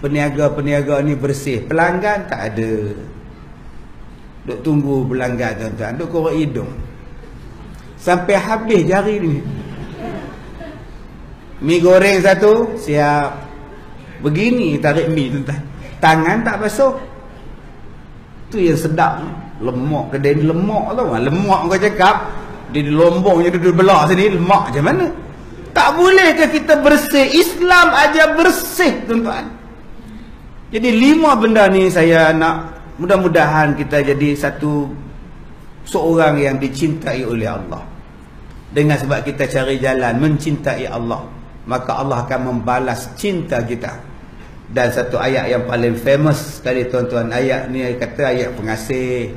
Peniaga-peniaga ni bersih. Pelanggan tak ada. Duk tunggu pelanggan tuan-tuan. Duk korek hidung sampai habis jari ni. Mi goreng satu siap. Begini tarik mi tuan-tuan. Tangan tak basuh. Tu yang sedap. Lemak kedai ni lemak tau. Lemak kau cakap. Dia di lombongnya duduk belah sini. Lemak macam mana? Tak boleh ke kita bersih? Islam aja bersih tuan-tuan. Jadi 5 benda ni saya nak mudah-mudahan kita jadi seorang yang dicintai oleh Allah. Dengan sebab kita cari jalan mencintai Allah, maka Allah akan membalas cinta kita. Dan satu ayat yang paling famous sekali tuan-tuan, ayat ni kata ayat pengasih.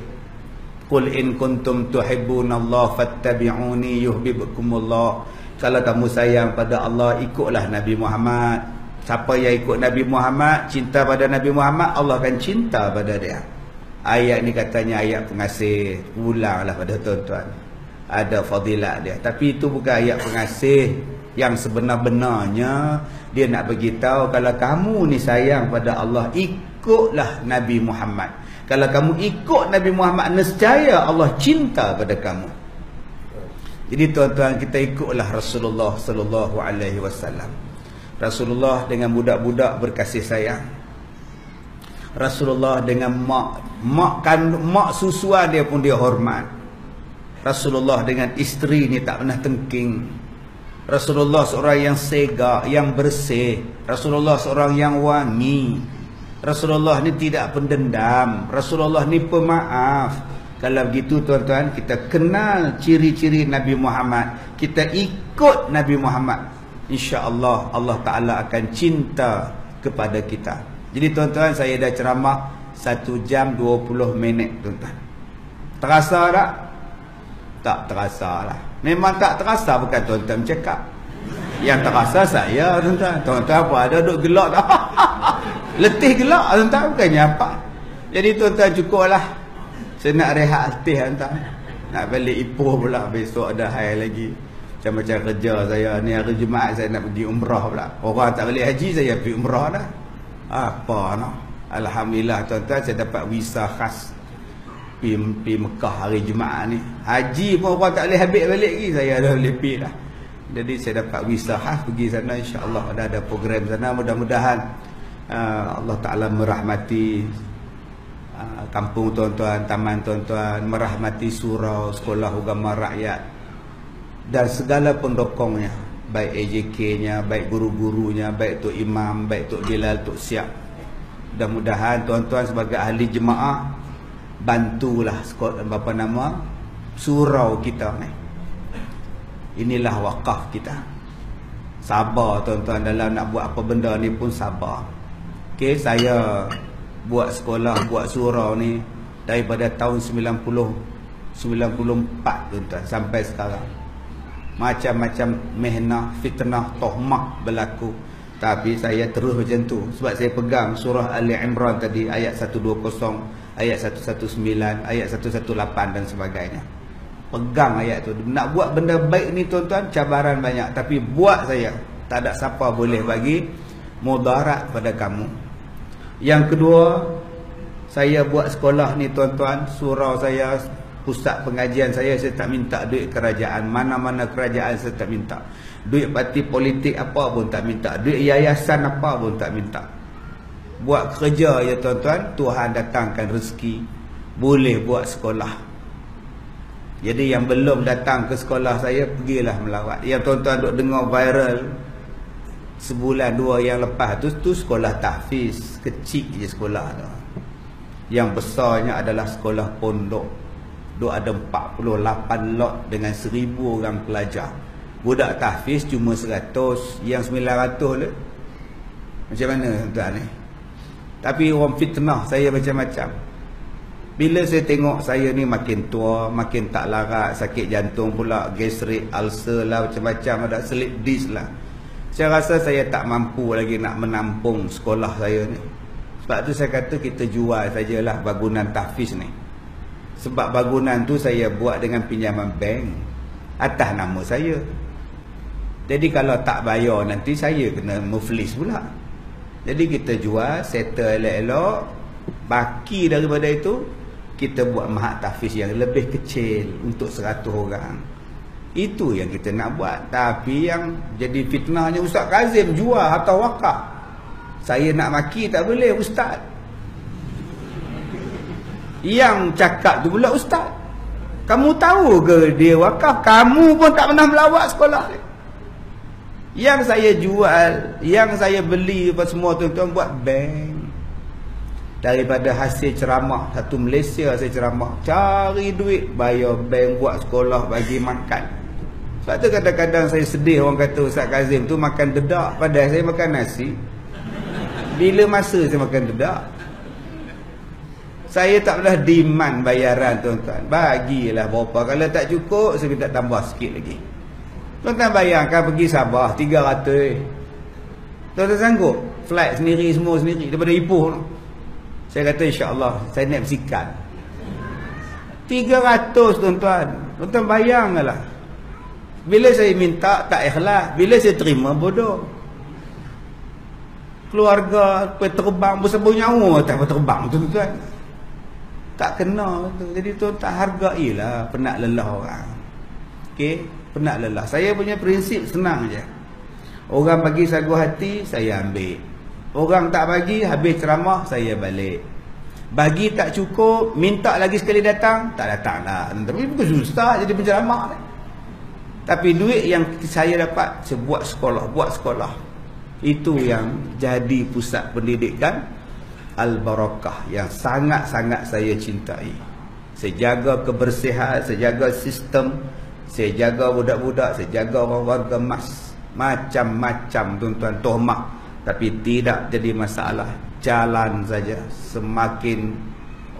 Qul in kuntum tuhibbunallaha fattabi'uni yuhibbukumullah. Kalau kamu sayang pada Allah, ikutlah Nabi Muhammad. Siapa yang ikut Nabi Muhammad, cinta pada Nabi Muhammad, Allah akan cinta pada dia. Ayat ni katanya ayat pengasih. Ulanglah pada tuan-tuan, ada fadilat dia. Tapi itu bukan ayat pengasih. Yang sebenar-benarnya dia nak beritahu, kalau kamu ni sayang pada Allah, ikutlah Nabi Muhammad. Kalau kamu ikut Nabi Muhammad, nescaya Allah cinta pada kamu. Jadi tuan-tuan, kita ikutlah Rasulullah sallallahu alaihi wasallam. Rasulullah dengan budak-budak berkasih sayang. Rasulullah dengan mak susua dia pun dia hormat. Rasulullah dengan isteri ni tak pernah tengking. Rasulullah seorang yang segak, yang bersih. Rasulullah seorang yang wangi. Rasulullah ni tidak pendendam. Rasulullah ni pemaaf. Kalau begitu tuan-tuan, kita kenal ciri-ciri Nabi Muhammad, kita ikut Nabi Muhammad, insya-Allah Allah Ta'ala akan cinta kepada kita. Jadi tuan-tuan, saya dah ceramah 1 jam 20 minit tuan-tuan. Terasa tak? Tak terasa lah. Memang tak terasa, bukan tuan-tuan cakap. Yang terasa saya tuan-tuan. Tuan-tuan apa ada duk gelak tak? Letih gelak tuan-tuan, bukannya apa. Jadi tuan-tuan cukuplah. Saya nak rehat letih tuan-tuan. Nak balik Ipoh pula, besok ada hai lagi. Macam-macam kerja saya ni, hari Jumaat saya nak pergi umrah pula. Orang tak balik haji, saya pergi umrah dah. Apa no? Alhamdulillah tuan-tuan, saya dapat visa khas pergi Mekah hari Jumaat ni. Haji pun orang tak boleh habis balik lagi, saya dah boleh pergi dah. Jadi saya dapat visa khas pergi sana, insya-Allah ada program sana. Mudah-mudahan Allah Ta'ala merahmati kampung tuan-tuan, taman tuan-tuan, merahmati surau, sekolah agama rakyat dan segala pendukungnya, baik AJK-nya, baik guru-gurunya, baik Tok Imam, baik Tok Bilal, Tok Siap. Mudah-mudahan tuan-tuan sebagai ahli jemaah bantulah surau kita ni. Inilah wakaf kita. Sabar tuan-tuan dalam nak buat apa benda ni pun sabar. Okey, saya buat sekolah, buat surau ni daripada tahun 94 tuan-tuan sampai sekarang. Macam-macam mehnah, fitnah, tohmah berlaku, tapi saya terus macam tu sebab saya pegang surah Ali Imran tadi, ayat 120, ayat 119, ayat 118 dan sebagainya. Pegang ayat tu. Nak buat benda baik ni tuan-tuan, cabaran banyak, tapi buat saya, tak ada siapa boleh bagi mudarat pada kamu. Yang kedua, saya buat sekolah ni tuan-tuan, surau saya, pusat pengajian saya tak minta duit kerajaan. Mana-mana kerajaan saya tak minta. Duit parti politik apa pun tak minta. Duit yayasan apa pun tak minta. Buat kerja ya tuan-tuan, Tuhan datangkan rezeki, boleh buat sekolah. Jadi yang belum datang ke sekolah saya, pergilah melawat. Yang tuan-tuan duk dengar viral sebulan 2 yang lepas tu sekolah tahfiz. Kecil je sekolah tu. Yang besarnya adalah sekolah pondok. Duk ada 48 lot dengan 1000 orang pelajar. Budak tahfiz cuma 100, yang 900 le. Macam mana tuan-tuan ni? Tapi orang fitnah saya macam-macam. Bila saya tengok saya ni makin tua, makin tak larat, sakit jantung pula, gastrik, ulcer lah, macam-macam, ada slip disc lah. Saya rasa saya tak mampu lagi nak menampung sekolah saya ni. Sebab tu saya kata kita jual sajalah bangunan tahfiz ni. Sebab bangunan tu saya buat dengan pinjaman bank atas nama saya. Jadi kalau tak bayar nanti saya kena muflis pula. Jadi kita jual, settle elok-elok, baki daripada itu kita buat mahat tahfiz yang lebih kecil untuk 100 orang. Itu yang kita nak buat. Tapi yang jadi fitnahnya, Ustaz Kazim jual atau wakaf. Saya nak maki tak boleh, Ustaz. Yang cakap tu pula Ustaz. Kamu tahu ke dia wakaf? Kamu pun tak pernah melawat sekolah ni. Yang saya jual, yang saya beli apa semua tuan-tuan buat bank. Daripada hasil ceramah, satu Malaysia saya ceramah, cari duit, bayar bank, buat sekolah, bagi makan. Sebab tu kadang-kadang saya sedih orang kata Ustaz Kazim tu makan dedak, padahal saya makan nasi. Bila masa saya makan dedak? Saya tak pernah demand bayaran tuan-tuan. Bagilah berapa, kalau tak cukup saya minta tambah sikit lagi. Tuan-tuan bayangkan pergi Sabah 300. Tuan-tuan sanggup? Flight sendiri, semua sendiri daripada Ipoh tu. Saya kata insya-Allah saya naik bersikal. 300 tuan-tuan. Tuan-tuan bayangkanlah. Bila saya minta tak ikhlas, bila saya terima bodoh. Keluarga terbang bersabun nyawa tak terbang tuan-tuan. Tak kena tu. Jadi tuan-tuan hargailah penat lelah orang. Okey, penat lelah. Saya punya prinsip senang je. Orang bagi sagu hati, saya ambil. Orang tak bagi, habis ceramah, saya balik. Bagi tak cukup, minta lagi sekali datang, tak datang lah. Tapi bukan susah jadi penceramah ni. Tapi duit yang saya dapat, saya buat sekolah. Itu yang jadi pusat pendidikan Al-Barakah yang sangat-sangat saya cintai. Saya jaga kebersihan, saya jaga sistem, saya jaga budak-budak, saya jaga orang warga emas. Macam-macam tuan-tuan tohmah. Tapi tidak jadi masalah. Jalan saja. Semakin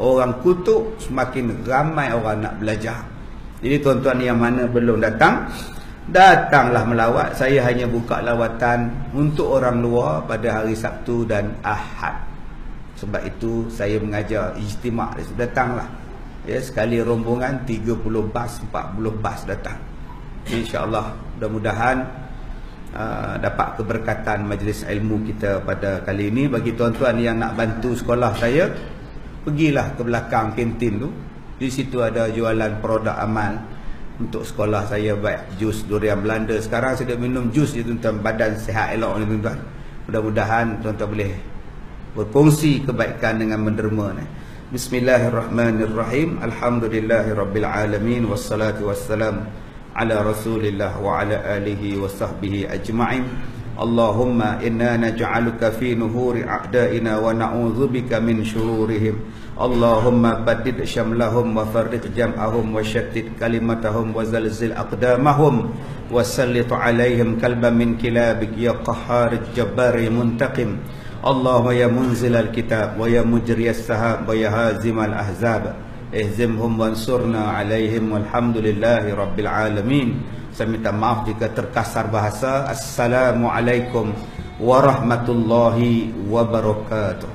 orang kutuk, semakin ramai orang nak belajar. Jadi tuan-tuan yang mana belum datang, datanglah melawat. Saya hanya buka lawatan untuk orang luar pada hari Sabtu dan Ahad. Sebab itu saya mengajar ijtimak. Datanglah. Ya, sekali rombongan 30 bas, 40 bas datang. InsyaAllah mudah-mudahan dapat keberkatan majlis ilmu kita pada kali ini. Bagi tuan-tuan yang nak bantu sekolah saya, pergilah ke belakang kantin tu. Di situ ada jualan produk amal untuk sekolah saya, baik jus durian Belanda. Sekarang saya dah minum jus je tuan-tuan, badan sihat elok ni tuan-tuan. Mudah-mudahan tuan-tuan boleh berkongsi kebaikan dengan menderma ni. Bismillahirrahmanirrahim. Alhamdulillahirabbil alamin wassalatu wassalam ala Rasulillah wa ala alihi wa sahbihi ajma'in. Allahumma inna naj'aluka fi nuhuri a'daina wa na'udzubika min syururihim. Allahumma badid syamlahum wa farriq jam'ahum wa syattid kalimatahum wa zalzil aqdamahum wa sallit alaihim kalban min kilabik ya qahhar jabbari muntaqim. Allahumma ya munzilal kitab wa ya mujriyas sahab wa ya hazimal ahzab ihzimhum wansurna alaihim walhamdulillahi rabbil alamin. Saya minta maaf jika terkasar bahasa. Assalamualaikum warahmatullahi wabarakatuh.